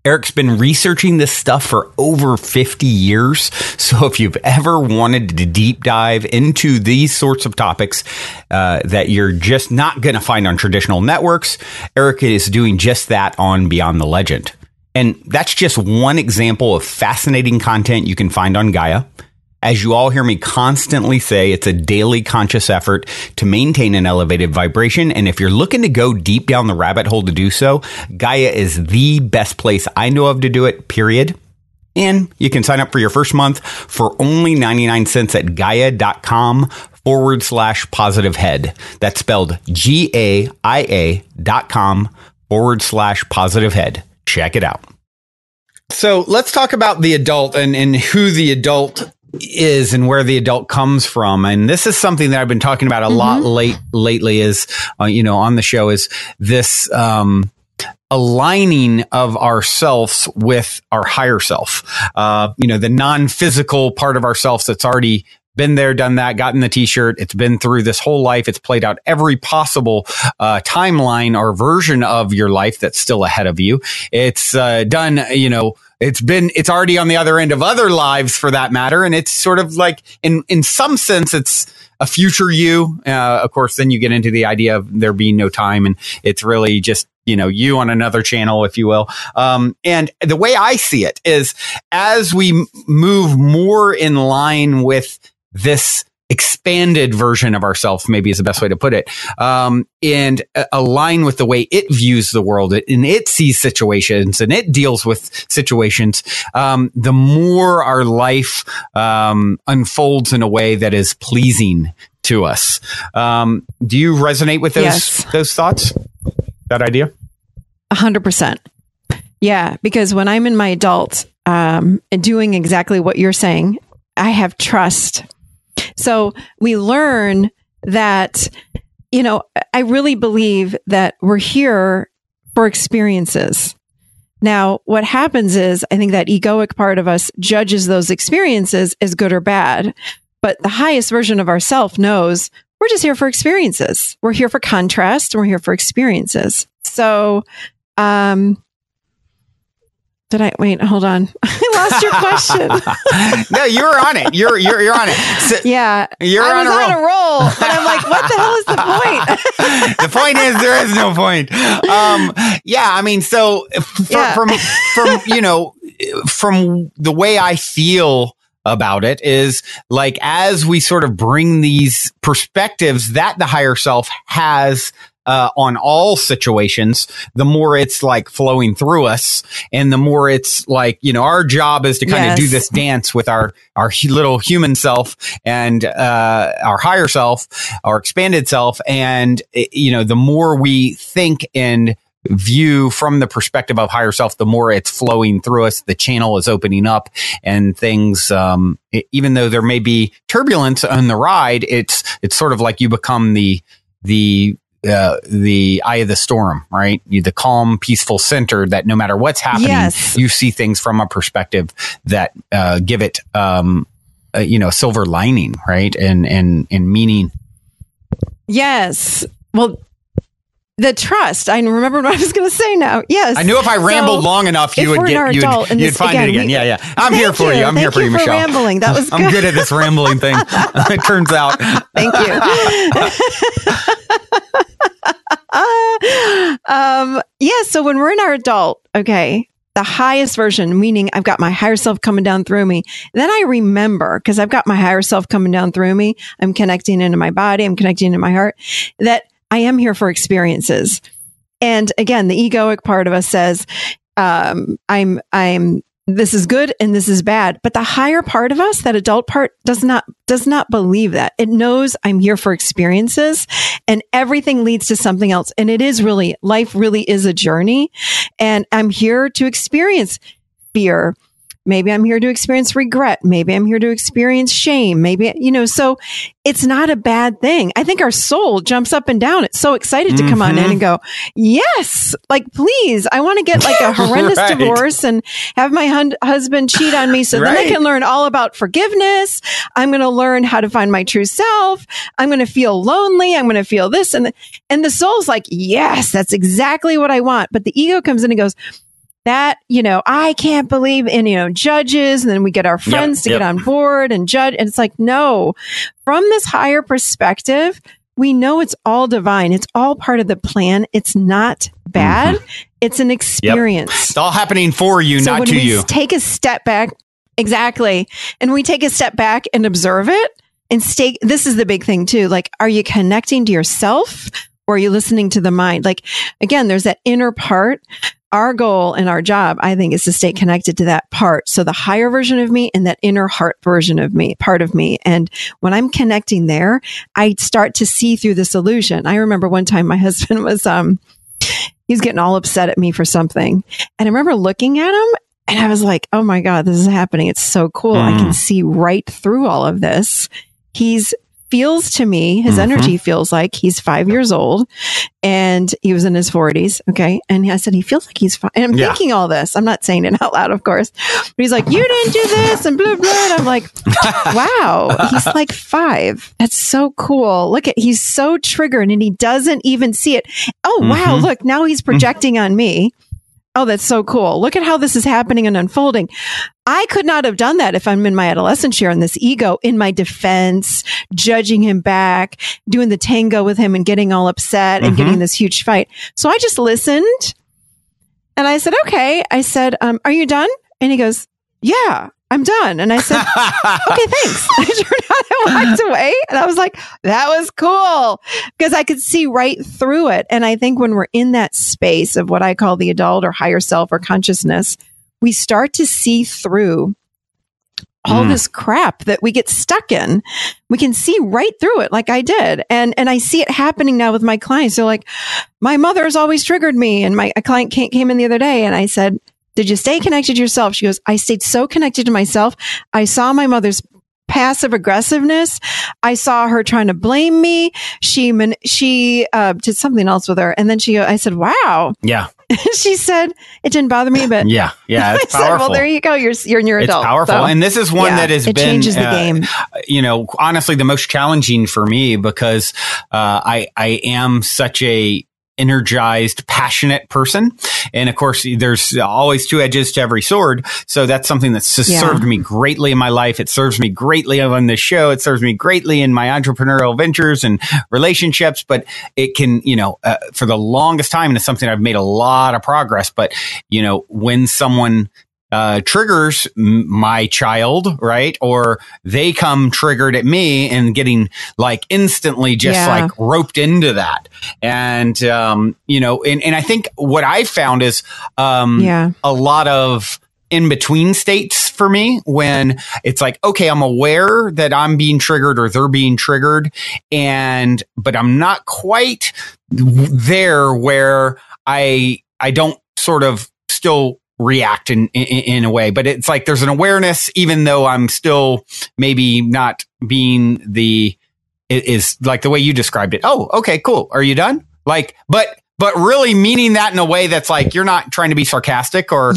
Eric's been researching this stuff for over 50 years. So if you've ever wanted to deep dive into these sorts of topics that you're just not going to find on traditional networks, Eric is doing just that on Beyond the Legend. And that's just one example of fascinating content you can find on Gaia. As you all hear me constantly say, it's a daily conscious effort to maintain an elevated vibration. And if you're looking to go deep down the rabbit hole to do so, Gaia is the best place I know of to do it, period. And you can sign up for your first month for only 99 cents at gaia.com/positive head. That's spelled GAIA.com/positive head. Check it out. So let's talk about the adult and who the adult is and where the adult comes from. And this is something that I've been talking about a lot lately is, on the show is this, aligning of ourselves with our higher self, the non-physical part of ourselves that's already been there, done that, gotten the t-shirt. It's been through this whole life. It's played out every possible timeline or version of your life that's still ahead of you. It's done, it's already on the other end of other lives for that matter. And it's sort of like in some sense, it's a future you. Of course, then you get into the idea of there being no time, and it's really just, you on another channel, if you will. And the way I see it is as we move more in line with this expanded version of ourselves, maybe is the best way to put it, and align with the way it views the world and it sees situations and it deals with situations, the more our life unfolds in a way that is pleasing to us. Do you resonate with those thoughts? That idea? 100%. Yeah, because when I'm in my adult and doing exactly what you're saying, I have trust. So we learn that, I really believe that we're here for experiences. Now, what happens is I think that egoic part of us judges those experiences as good or bad. But the highest version of ourself knows we're just here for experiences. We're here for contrast. And we're here for experiences. So, wait, hold on. I lost your question. No, you were on it. You're on it. So, yeah. I was on a roll, but I'm like, what the hell is the point? The point is there is no point. So from the way I feel about it is like, as we sort of bring these perspectives that the higher self has on all situations, the more it's like flowing through us, and the more it's like, our job is to kind of do this dance with our little human self and our higher self, our expanded self. And, the more we think and view from the perspective of higher self, the more it's flowing through us, the channel is opening up, and things, even though there may be turbulence on the ride, it's sort of like you become the eye of the storm, right? The calm, peaceful center that no matter what's happening, you see things from a perspective that give it, a silver lining, right? And meaning. Yes. Well, the trust. I remember what I was going to say now. Yes. I knew if I rambled long enough, you'd find it again. Yeah. I'm here for you. I'm here for you, Michelle. Rambling. That was good. I'm good at this rambling thing. It turns out. Thank you. So when we're in our adult, the highest version, meaning I've got my higher self coming down through me. Then I remember, because I've got my higher self coming down through me, I'm connecting into my body, I'm connecting into my heart, that I am here for experiences. And again, the egoic part of us says, this is good and this is bad. But the higher part of us, that adult part, does not believe that. It knows I'm here for experiences, and everything leads to something else. And life really is a journey, and I'm here to experience fear. Maybe I'm here to experience regret. Maybe I'm here to experience shame. Maybe, so it's not a bad thing. I think our soul jumps up and down. It's so excited to come on in and go, yes, like, please, I want to get like a horrendous divorce and have my husband cheat on me. So then I can learn all about forgiveness. I'm going to learn how to find my true self. I'm going to feel lonely. I'm going to feel this. And the soul's like, yes, that's exactly what I want. But the ego comes in and goes, that, I can't believe in, judges. And then we get our friends to get on board and judge. And it's like, no, from this higher perspective, we know it's all divine. It's all part of the plan. It's not bad. It's an experience. It's all happening for you, not to you. Take a step back. Exactly. And we take a step back and observe it and stay. This is the big thing too. Like, are you connecting to yourself, or are you listening to the mind? Like, again, there's that inner part. Our goal and our job, I think, is to stay connected to that part. So the higher version of me and that inner heart version of me, part of me. And when I'm connecting there, I start to see through this illusion. I remember one time my husband was, he was getting all upset at me for something. And I remember looking at him And I was like, oh my God, this is happening. It's so cool. I can see right through all of this. Feels to me, his energy feels like he's 5 years old and he was in his 40s. Okay. And I said, he feels like he's 5. And I'm thinking all this. I'm not saying it out loud, of course. But he's like, you didn't do this and blah, blah. And I'm like, wow, he's like 5. That's so cool. Look he's so triggered and he doesn't even see it. Oh, wow. Look, now he's projecting on me. Oh, that's so cool. Look at how this is happening and unfolding. I could not have done that if I'm in my adolescence year and this ego in my defense, judging him back, doing the tango with him and getting all upset and getting this huge fight. So I just listened and I said, okay. I said, are you done? And he goes, yeah, I'm done. And I said, okay, thanks. I turned around and walked away. And I was like, that was cool because I could see right through it. And I think when we're in that space of what I call the adult or higher self or consciousness, we start to see through all this crap that we get stuck in. We can see right through it like I did. And I see it happening now with my clients. They're like, my mother has always triggered me. And a client came in the other day and I said, did you stay connected to yourself? She goes, I stayed so connected to myself. I saw my mother's passive aggressiveness. I saw her trying to blame me. She did something else with her. And then I said, wow. Yeah. She said, it didn't bother me a bit. Yeah. Yeah. It's I powerful. said, well, there you go. You're in your adult. It's powerful. So, and this is one that has it been, changes the game. Honestly, the most challenging for me because, I am such a energized, passionate person. And of course, there's always two edges to every sword. So that's something that's served me greatly in my life. It serves me greatly on this show. It serves me greatly in my entrepreneurial ventures and relationships. But it can, for the longest time, and it's something I've made a lot of progress. But, when someone triggers my child, right? Or they come triggered at me and getting like instantly just like roped into that. And, and I think what I found is, a lot of in between states for me when it's like, okay, I'm aware that I'm being triggered or they're being triggered. But I'm not quite there where I don't sort of still react in a way, but it's like there's an awareness, even though I'm still maybe not being is like the way you described it. Oh, okay, cool. Are you done? Like, but really meaning that in a way that's like, you're not trying to be sarcastic or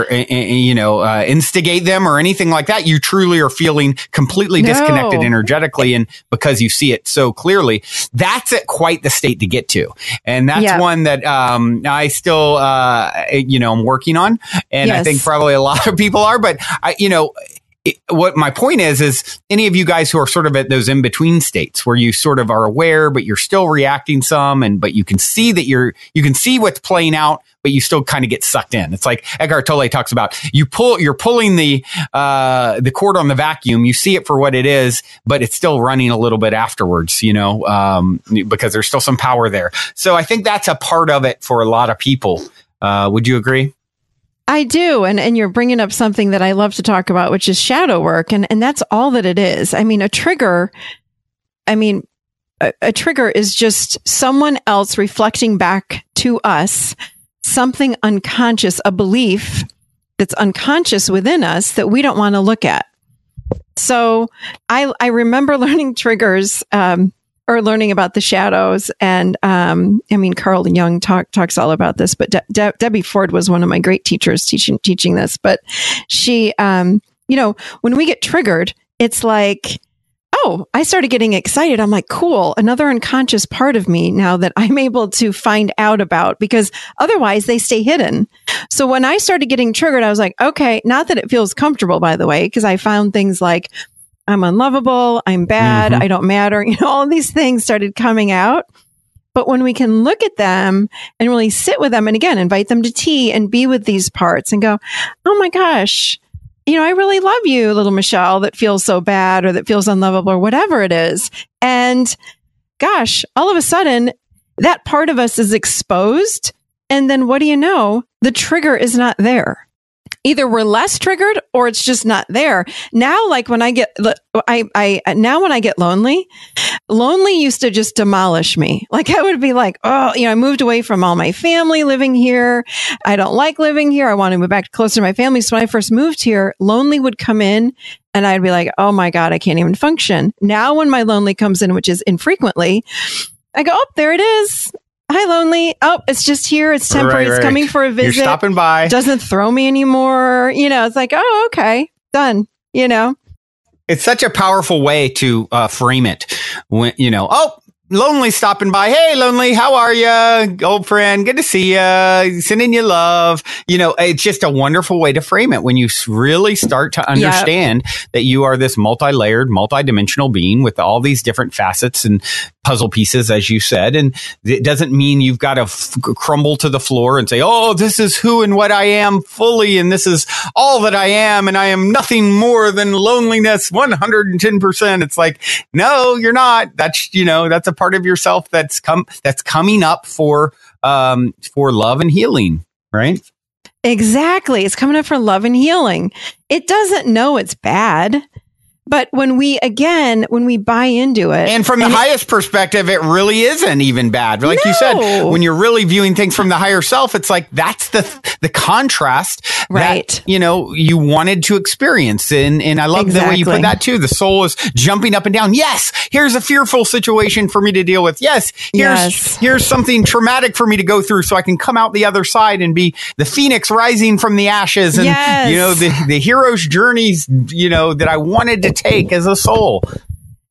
instigate them or anything like that. You truly are feeling completely disconnected energetically. And because you see it so clearly, that's at quite the state to get to. And that's one that, I still, I'm working on. And I think probably a lot of people are, but what my point is any of you guys who are sort of at those in-between states where you sort of are aware, but you're still reacting but you can see that you can see what's playing out, but you still kind of get sucked in. It's like Eckhart Tolle talks about, you're pulling the cord on the vacuum. You see it for what it is, but it's still running a little bit afterwards, because there's still some power there. So I think that's a part of it for a lot of people. Would you agree? I do. And you're bringing up something that I love to talk about, which is shadow work. And that's all that it is. I mean, a trigger is just someone else reflecting back to us something unconscious, a belief that's unconscious within us that we don't want to look at. So I remember learning triggers, or learning about the shadows. And, Carl Jung talks all about this, but Debbie Ford was one of my great teachers teaching this, but she, when we get triggered, it's like, oh, I started getting excited. I'm like, cool. Another unconscious part of me now that I'm able to find out about, because otherwise they stay hidden. So when I started getting triggered, I was like, okay, not that it feels comfortable, by the way, because I found things like, I'm unlovable, I'm bad, I don't matter. All of these things started coming out. But when we can look at them and really sit with them and again, invite them to tea and be with these parts and go, oh my gosh, I really love you, little Michelle, that feels so bad or that feels unlovable or whatever it is. And gosh, all of a sudden that part of us is exposed. And then what do you know? The trigger is not there. either we're less triggered or it's just not there. Now, like when I get, now when I get lonely used to just demolish me. Like I would be like, oh, I moved away from all my family living here. I don't like living here. I want to move back closer to my family. So when I first moved here, lonely would come in and I'd be like, oh my God, I can't even function. Now when my lonely comes in, which is infrequently, I go, oh, there it is. Hi, lonely. Oh, it's just here. It's temporary. Right. It's coming for a visit. You're stopping by. Doesn't throw me anymore. It's like, oh, okay, done. It's such a powerful way to frame it. When oh, lonely stopping by. Hey, lonely, how are you, old friend? Good to see you. Sending you love. It's just a wonderful way to frame it when you really start to understand that you are this multi-layered, multi-dimensional being with all these different facets and puzzle pieces, as you said. And it doesn't mean you've got to crumble to the floor and say, oh, this is who and what I am fully. And this is all that I am. And I am nothing more than loneliness 110%. It's like, no, you're not. That's, that's a part of yourself that's coming up for love and healing, right? Exactly. It's coming up for love and healing. It doesn't know it's bad. But when we buy into it. And from the highest perspective, it really isn't even bad. Like you said, when you're really viewing things from the higher self, it's like that's the contrast that, you wanted to experience. And I love the way you put that too. The soul is jumping up and down. Yes, here's a fearful situation for me to deal with. Yes, here's something traumatic for me to go through so I can come out the other side and be the phoenix rising from the ashes. And, the hero's journeys, that I wanted to take as a soul.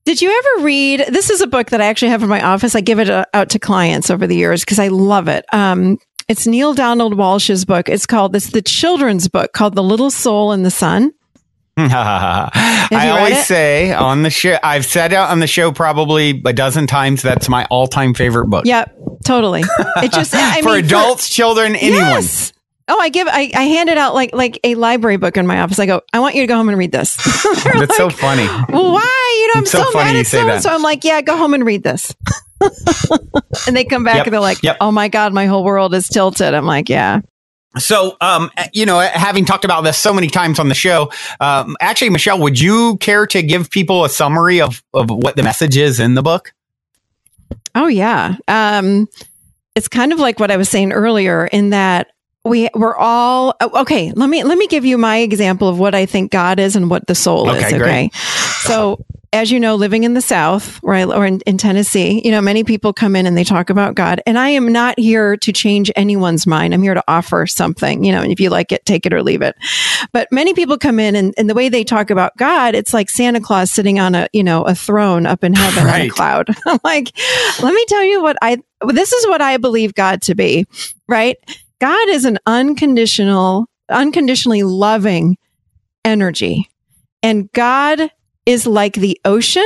Did you ever read, this is a book that I actually have in my office. I give it out to clients over the years because I love it. It's Neil Donald Walsh's book. It's the children's book called The Little Soul in the Sun. I always say on the show, I've said it on the show probably a dozen times, that's my all-time favorite book. Yep, totally. It just for adults, children, anyone. Yes. Oh, I hand it out like a library book in my office. I go, I want you to go home and read this. That's so funny. Well, why? I'm so mad at so-and-so. So I'm like, yeah, go home and read this. And they come back and they're like, oh my God, my whole world is tilted. I'm like, yeah. So, having talked about this so many times on the show, actually, Michelle, would you care to give people a summary of what the message is in the book? Oh, yeah. It's kind of like what I was saying earlier in that we're all okay. Let me give you my example of what I think God is and what the soul is. Okay. Great. So as you know, living in the South or in Tennessee, many people come in and they talk about God, and I am not here to change anyone's mind. I'm here to offer something, and if you like it, take it or leave it. But many people come in and the way they talk about God, it's like Santa Claus sitting on a throne up in heaven on a cloud. I'm like, let me tell you this is what I believe God to be, right? God is an unconditionally loving energy. And God is like the ocean,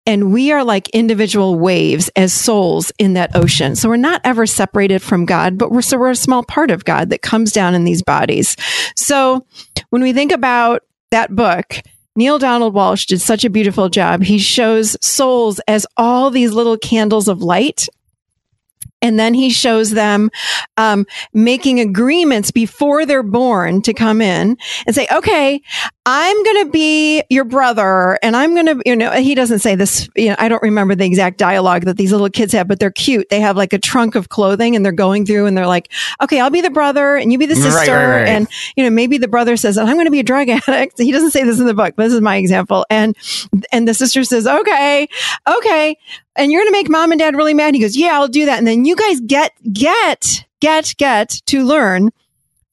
and we are like individual waves as souls in that ocean. So we're not ever separated from God, but we're a small part of God that comes down in these bodies. So when we think about that book, Neil Donald Walsh did such a beautiful job. He shows souls as all these little candles of light. And then he shows them making agreements before they're born to come in and say, okay, I'm going to be your brother. And I'm going to, he doesn't say this, I don't remember the exact dialogue that these little kids have, but they're cute. They have like a trunk of clothing and they're going through and they're like, okay, I'll be the brother and you be the sister. Right. And, maybe the brother says, I'm going to be a drug addict. He doesn't say this in the book, but this is my example. And the sister says, okay. And you're going to make mom and dad really mad. He goes, yeah, I'll do that. And then you guys get to learn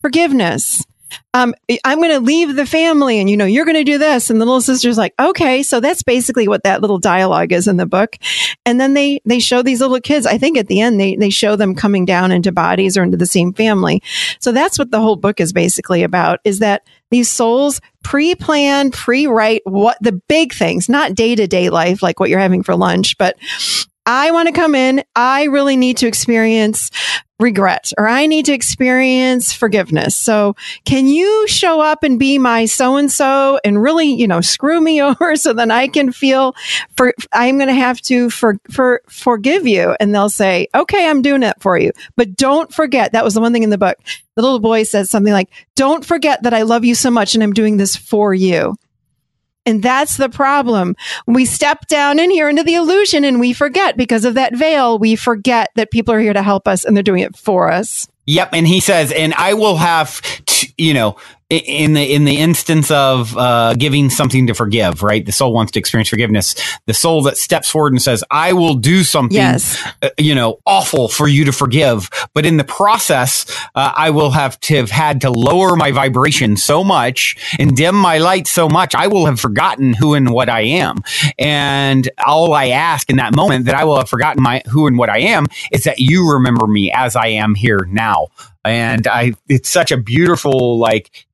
forgiveness. I'm going to leave the family and, you're going to do this. And the little sister's like, okay. So that's basically what that little dialogue is in the book. And then they show these little kids. I think at the end, they show them coming down into bodies or into the same family. So that's what the whole book is basically about, is that these souls pre-plan, pre-write what the big things, not day-to-day life, like what you're having for lunch, but I want to come in. I really need to experience regret, or I need to experience forgiveness. So can you show up and be my so-and-so and really, screw me over so then I can feel I'm going to have to forgive you. And they'll say, okay, I'm doing it for you. But don't forget, that was the one thing in the book. The little boy says something like, don't forget that I love you so much and I'm doing this for you. And that's the problem. We step down in here into the illusion and we forget, because of that veil, we forget that people are here to help us and they're doing it for us. Yep. And he says, and I will have, in the instance of giving something to forgive, right? The soul wants to experience forgiveness. The soul that steps forward and says, I will do something, awful for you to forgive. But in the process, I will have had to lower my vibration so much and dim my light so much, I will have forgotten who and what I am. And all I ask in that moment, that I will have forgotten who and what I am, is that you remember me as I am here now. And it's such a beautiful,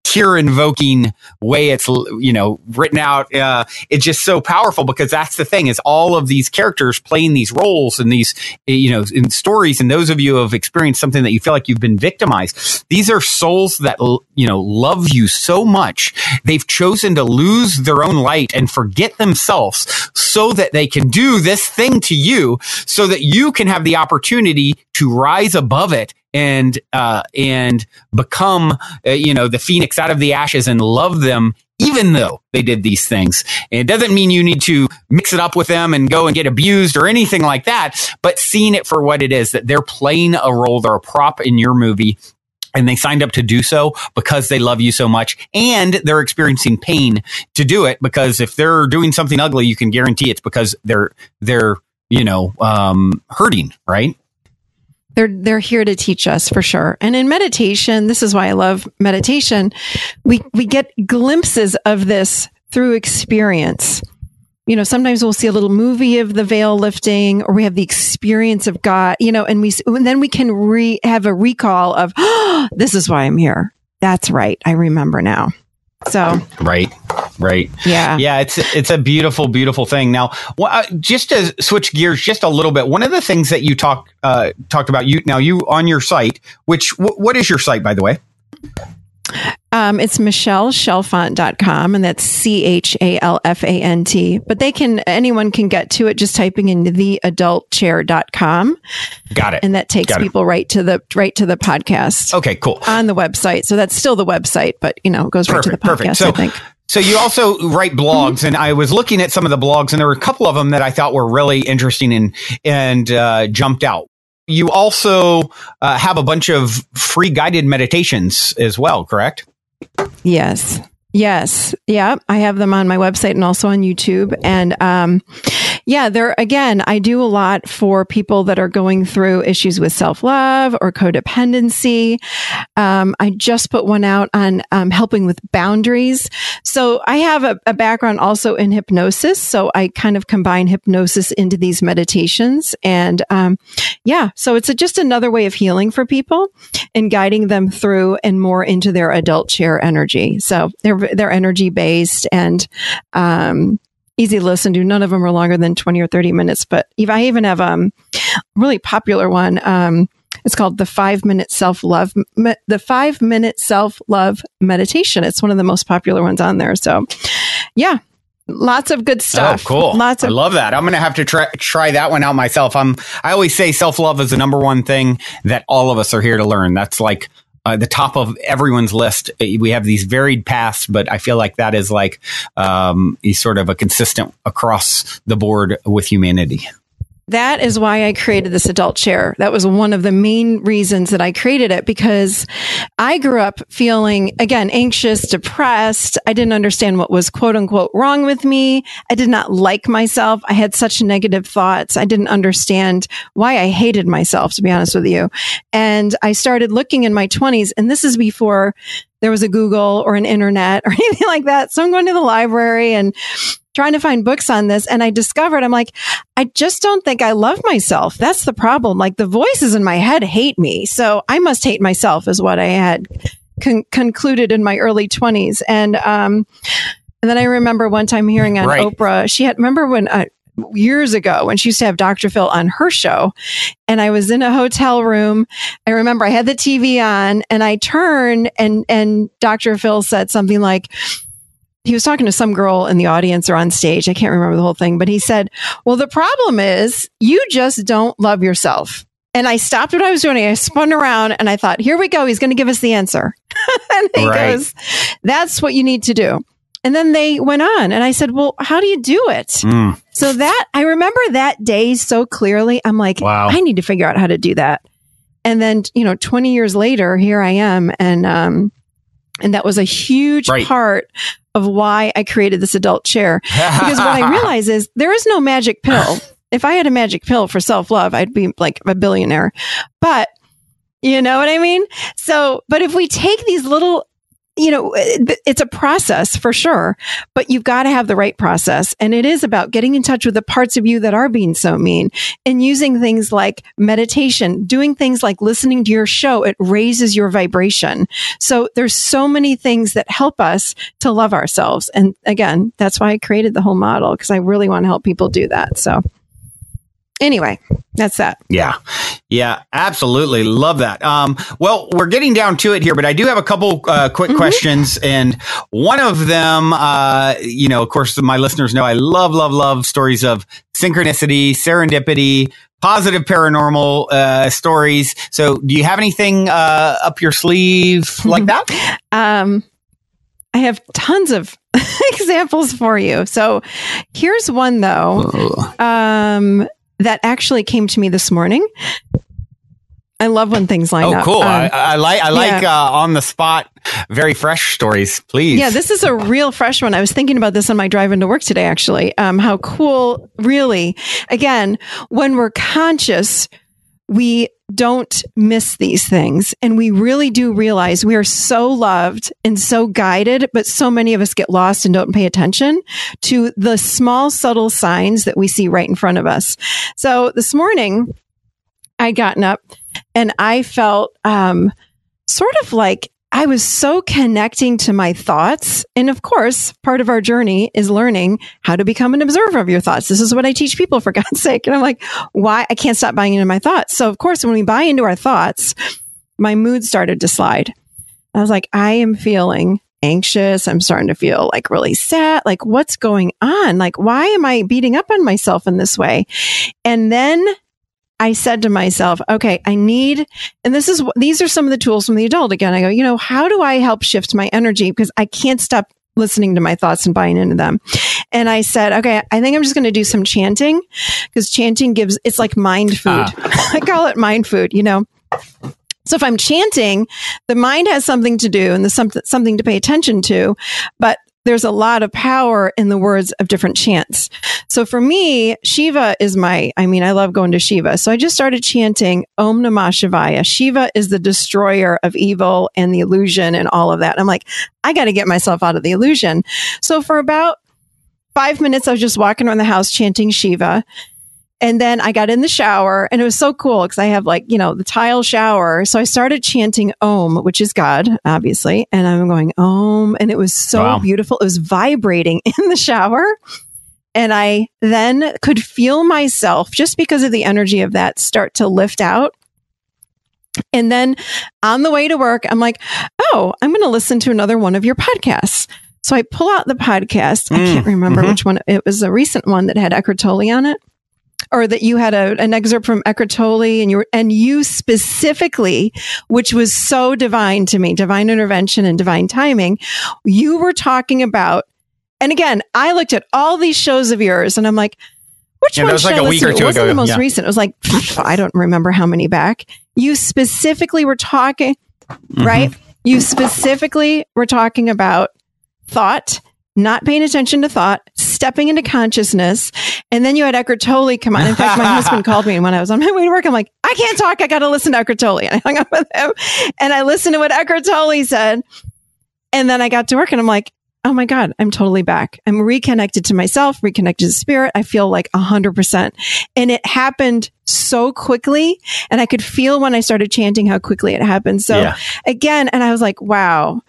tear invoking way it's, written out. It's just so powerful, because that's the thing, is all of these characters playing these roles and these, in stories. And those of you who have experienced something that you feel like you've been victimized, these are souls that, love you so much. They've chosen to lose their own light and forget themselves so that they can do this thing to you, so that you can have the opportunity to rise above it and become, the phoenix out of the ashes, and love them even though they did these things. And it doesn't mean you need to mix it up with them and go and get abused or anything like that, but seeing it for what it is, that they're playing a role, they're a prop in your movie. And they signed up to do so because they love you so much, and they're experiencing pain to do it, because if they're doing something ugly, you can guarantee it's because they're hurting, right? They're here to teach us, for sure. And in meditation, this is why I love meditation. We get glimpses of this through experience. Sometimes we'll see a little movie of the veil lifting, or we have the experience of God, and then we can have a recall of, this is why I'm here. That's right. I remember now. So. Right. Yeah. It's a beautiful, beautiful thing. Now, just to switch gears just a little bit, one of the things that you talked about, you on your site, what is your site, by the way? It's MichelleChalfant.com, and that's CHALFANT. But anyone can get to it just typing in theadultchair.com. Got it. And that takes people right to the podcast. Okay, cool. On the website. So that's still the website, but it goes right to the podcast, so, I think. So you also write blogs, and I was looking at some of the blogs, and there were a couple of them that I thought were really interesting and jumped out. You also have a bunch of free guided meditations as well, correct? Yes. Yeah. I have them on my website and also on YouTube. And I do a lot for people that are going through issues with self-love or codependency. I just put one out on helping with boundaries. So I have a background also in hypnosis. So I kind of combine hypnosis into these meditations. And so it's just another way of healing for people and guiding them through and more into their adult chair energy. So they're energy based and easy to listen to. None of them are longer than 20 or 30 minutes, but I even have a really popular one. It's called the 5-minute self-love meditation. It's one of the most popular ones on there. So lots of good stuff. Oh, cool. I love that. I'm going to have to try that one out myself. I always say self-love is the number one thing that all of us are here to learn. That's like the top of everyone's list. We have these varied paths, but I feel like that is sort of a consistent across the board with humanity. That is why I created this adult chair. That was one of the main reasons that I created it, because I grew up feeling, again, anxious, depressed. I didn't understand what was quote unquote wrong with me. I did not like myself. I had such negative thoughts. I didn't understand why I hated myself, to be honest with you. And I started looking in my 20s, and this is before there was a Google or an internet or anything like that. So I'm going to the library and trying to find books on this. And I discovered, I'm like, I just don't think I love myself. That's the problem. Like, the voices in my head hate me. So I must hate myself, is what I had concluded in my early 20s. And then I remember one time hearing on Oprah, remember when years ago when she used to have Dr. Phil on her show. And I was in a hotel room. I remember I had the TV on and I turned and Dr. Phil said something like, he was talking to some girl in the audience or on stage. I can't remember the whole thing, but he said, well, the problem is you just don't love yourself. And I stopped what I was doing. I spun around and I thought, here we go. He's going to give us the answer. And he goes, that's what you need to do. And then they went on and I said, well, how do you do it? So that I remember that day so clearly. I'm like, wow. I need to figure out how to do that. And then, 20 years later, here I am. And that was a huge part of why I created this adult chair. Because what I realize is there is no magic pill. If I had a magic pill for self-love, I'd be like a billionaire. But you know what I mean? So, but if we take these little, it's a process for sure, but you've got to have the right process. And it is about getting in touch with the parts of you that are being so mean and using things like meditation, doing things like listening to your show. It raises your vibration. So there's so many things that help us to love ourselves. And again, that's why I created the whole model, because I really want to help people do that. So anyway, that's that. Yeah, absolutely. Love that. Well, we're getting down to it here, but I do have a couple quick questions. And one of them, of course, my listeners know I love stories of synchronicity, serendipity, positive paranormal stories. So do you have anything up your sleeve like that? I have tons of examples for you. So here's one, though. That actually came to me this morning. I love when things line up. Oh, cool. I like on the spot, very fresh stories, please. Yeah, this is a real fresh one. I was thinking about this on my drive into work today, actually. How cool, really. Again, when we're conscious, we don't miss these things. And we really do realize we are so loved and so guided, but so many of us get lost and don't pay attention to the small, subtle signs that we see right in front of us. So this morning, I'd gotten up and I felt sort of like I was so connecting to my thoughts. And of course, part of our journey is learning how to become an observer of your thoughts. This is what I teach people, for God's sake. And I'm like, why? I can't stop buying into my thoughts. So of course, when we buy into our thoughts, my mood started to slide. I was like, I am feeling anxious. I'm starting to feel like really sad. Like, what's going on? Like, why am I beating up on myself in this way? And then I said to myself, okay, these are some of the tools from the adult. Again, I go, how do I help shift my energy? Because I can't stop listening to my thoughts and buying into them. And I said, okay, I think I'm just going to do some chanting, because chanting it's like mind food. I call it mind food, So if I'm chanting, the mind has something to do and there's something to pay attention to, but there's a lot of power in the words of different chants. So for me, Shiva is I love going to Shiva. So I just started chanting Om Namah Shivaya. Shiva is the destroyer of evil and the illusion and all of that. I'm like, I got to get myself out of the illusion. So for about 5 minutes, I was just walking around the house chanting Shiva. And then I got in the shower and it was so cool because I have the tile shower. So I started chanting Om, which is God, obviously. And I'm going Om. And it was so beautiful. It was vibrating in the shower. And I then could feel myself, just because of the energy of that, start to lift out. And then on the way to work, I'm like, oh, I'm going to listen to another one of your podcasts. So I pull out the podcast. I can't remember which one. It was a recent one that had Eckhart Tolle on it. Or that you had an excerpt from Eckhart Tolle and you specifically, which was so divine to me, divine intervention and divine timing, you were talking about, and again, I looked at all these shows of yours and I'm like, which one should I listen to? It wasn't the most recent. It was like, I don't remember how many back. You specifically were talking, right? You specifically were talking about thought, not paying attention to thought, stepping into consciousness. And then you had Eckhart Tolle come on. In fact, my husband called me when I was on my way to work. I'm like, I can't talk. I got to listen to Eckhart Tolle. And I hung up with him and I listened to what Eckhart Tolle said. And then I got to work and I'm like, oh my God, I'm totally back. I'm reconnected to myself, reconnected to spirit. I feel like 100%. And it happened so quickly. And I could feel when I started chanting how quickly it happened. So again, and I was like, wow.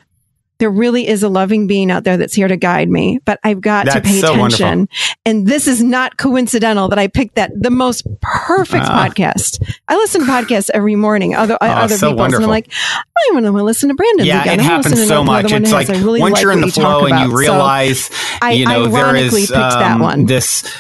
there really is a loving being out there that's here to guide me, but I've got to pay attention. Wonderful. And this is not coincidental that I picked the most perfect podcast. I listen to podcasts every morning, other people's, wonderful. And I'm like, I don't even want to listen to Brandon's again. It happens so much. It's like once you're in the flow and you realize, there is picked that one. This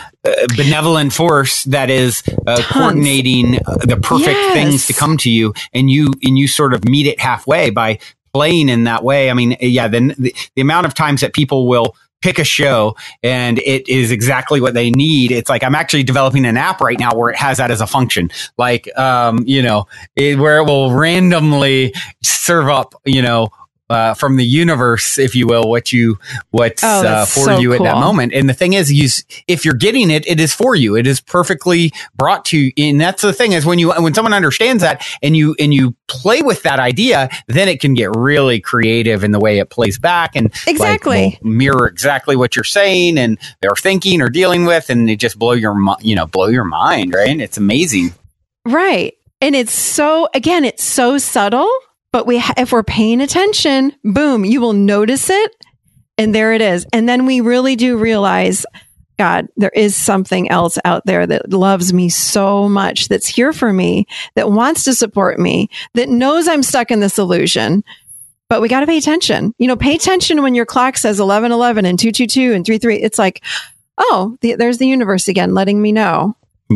benevolent force that is coordinating the perfect things to come to you, and you sort of meet it halfway by playing in that way. I mean, then the amount of times that people will pick a show and it is exactly what they need. It's like, I'm actually developing an app right now where it has that as a function, like, where it will randomly serve up, from the universe, if you will, what's for you at that moment. And the thing is, if you're getting it, it is for you. It is perfectly brought to you. And that's the thing is when someone understands that and you play with that idea, then it can get really creative in the way it plays back and will mirror exactly what you're saying and they're thinking or dealing with, and it just blow your mind, right? It's amazing. Right. And it's so subtle. But if we're paying attention, boom, you will notice it. And there it is. And then we really do realize, God, there is something else out there that loves me so much, that's here for me, that wants to support me, that knows I'm stuck in this illusion. But we got to pay attention. Pay attention when your clock says 11:11 and 2:22 and 3:3. It's like, there's the universe again, letting me know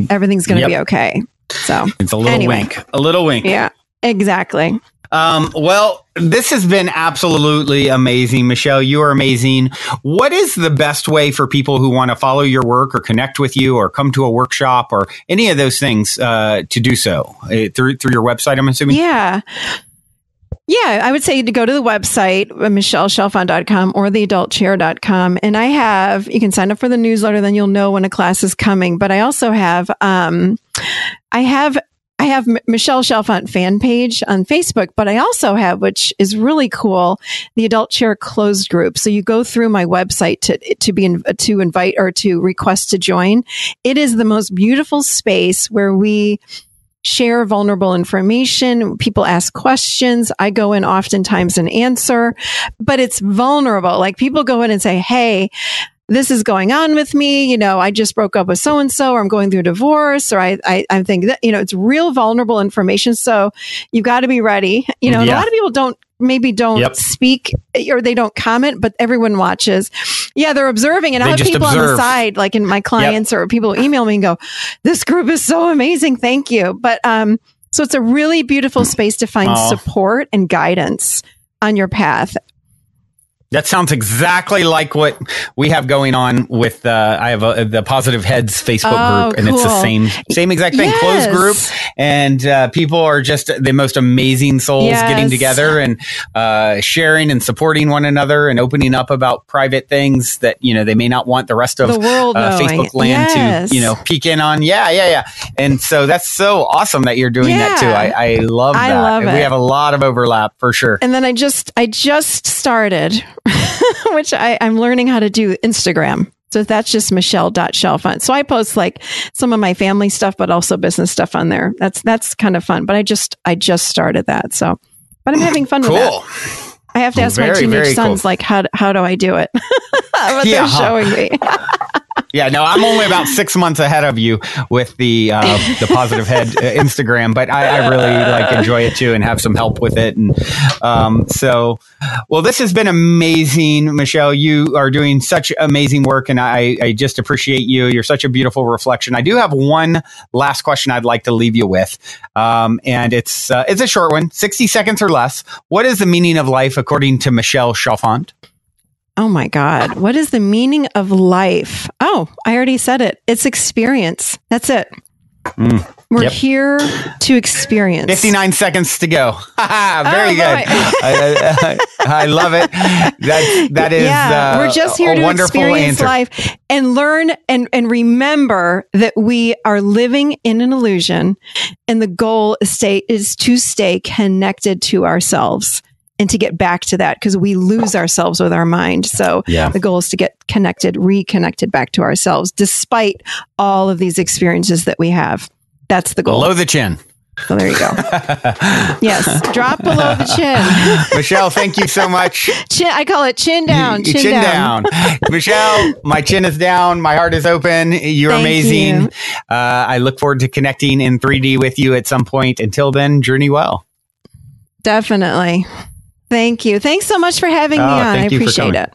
everything's going to be okay. So it's a little wink. A little wink. Yeah, exactly. Well, this has been absolutely amazing. Michelle, you are amazing. What is the best way for people who want to follow your work or connect with you or come to a workshop or any of those things to do so? Through your website, I'm assuming? Yeah, I would say to go to the website, michellchalfant.com or theadultchair.com. And you can sign up for the newsletter, then you'll know when a class is coming. But I also have, I have Michelle Chalfant fan page on Facebook, but I also have, which is really cool, the Adult Chair closed group. So you go through my website to invite or to request to join. It is the most beautiful space where we share vulnerable information. People ask questions. I go in oftentimes and answer, but it's vulnerable. Like people go in and say, hey, this is going on with me. I just broke up with so-and-so, or I'm going through a divorce, or I think that, it's real vulnerable information. So you've got to be ready. A lot of people don't speak or they don't comment, but everyone watches. Yeah, they're observing. And I have people on the side, like in my clients or people who email me and go, this group is so amazing. Thank you. But, so it's a really beautiful space to find support and guidance on your path. That sounds exactly like what we have going on with I have the Positive Heads Facebook group, and it's the same exact thing. Closed group, and people are just the most amazing souls getting together and sharing and supporting one another and opening up about private things that they may not want the rest of the world Facebook land to peek in on. Yeah. And so that's so awesome that you're doing that too. I love that. I love it. We have a lot of overlap for sure. And then I just started. Which I'm learning how to do Instagram. So that's just Michelle.Chalfant. So I post like some of my family stuff, but also business stuff on there. That's kind of fun. But I just started that. So, but I'm having fun with that. I have to ask my teenage sons, like, how do I do it? But they're showing me. Yeah, no, I'm only about 6 months ahead of you with the Positive Head Instagram, but I really enjoy it too and have some help with it. And well, this has been amazing, Michelle. You are doing such amazing work, and I just appreciate you. You're such a beautiful reflection. I do have one last question I'd like to leave you with, and it's a short one, 60 seconds or less. What is the meaning of life according to Michelle Chalfant? Oh my God. What is the meaning of life? Oh, I already said it. It's experience. That's it. We're here to experience. 59 seconds to go. Very good. I love it. That is we're just here to experience life and learn and remember that we are living in an illusion, and the goal is to stay connected to ourselves. And to get back to that, because we lose ourselves with our mind. So the goal is to get reconnected back to ourselves, despite all of these experiences that we have. That's the goal. Below the chin. So there you go. Yes. Drop below the chin. Michelle, thank you so much. I call it chin down. Chin down. Michelle, my chin is down. My heart is open. You're amazing. You. I look forward to connecting in 3D with you at some point. Until then, journey well. Definitely. Thank you. Thanks so much for having me on. I appreciate it.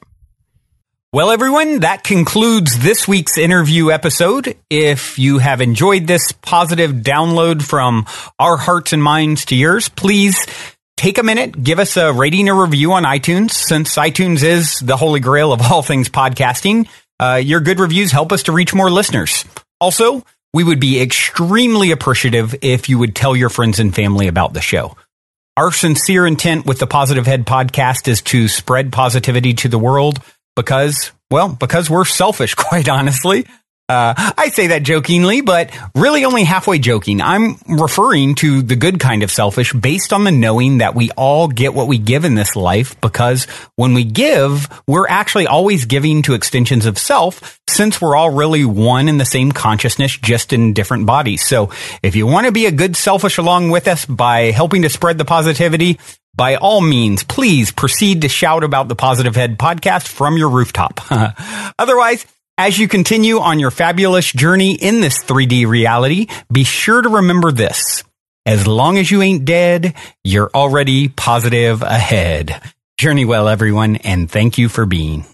Well, everyone, that concludes this week's interview episode. If you have enjoyed this positive download from our hearts and minds to yours, please take a minute, give us a rating or review on iTunes, since iTunes is the holy grail of all things podcasting. Your good reviews help us to reach more listeners. Also, we would be extremely appreciative if you would tell your friends and family about the show. Our sincere intent with the Positive Head podcast is to spread positivity to the world. Because we're selfish, quite honestly. I say that jokingly, but really only halfway joking. I'm referring to the good kind of selfish based on the knowing that we all get what we give in this life, because when we give, we're actually always giving to extensions of self, since we're all really one in the same consciousness, just in different bodies. So if you want to be a good selfish along with us by helping to spread the positivity, by all means, please proceed to shout about the Positive Head podcast from your rooftop. Otherwise, as you continue on your fabulous journey in this 3D reality, be sure to remember this. As long as you ain't dead, you're already positive ahead. Journey well, everyone, and thank you for being.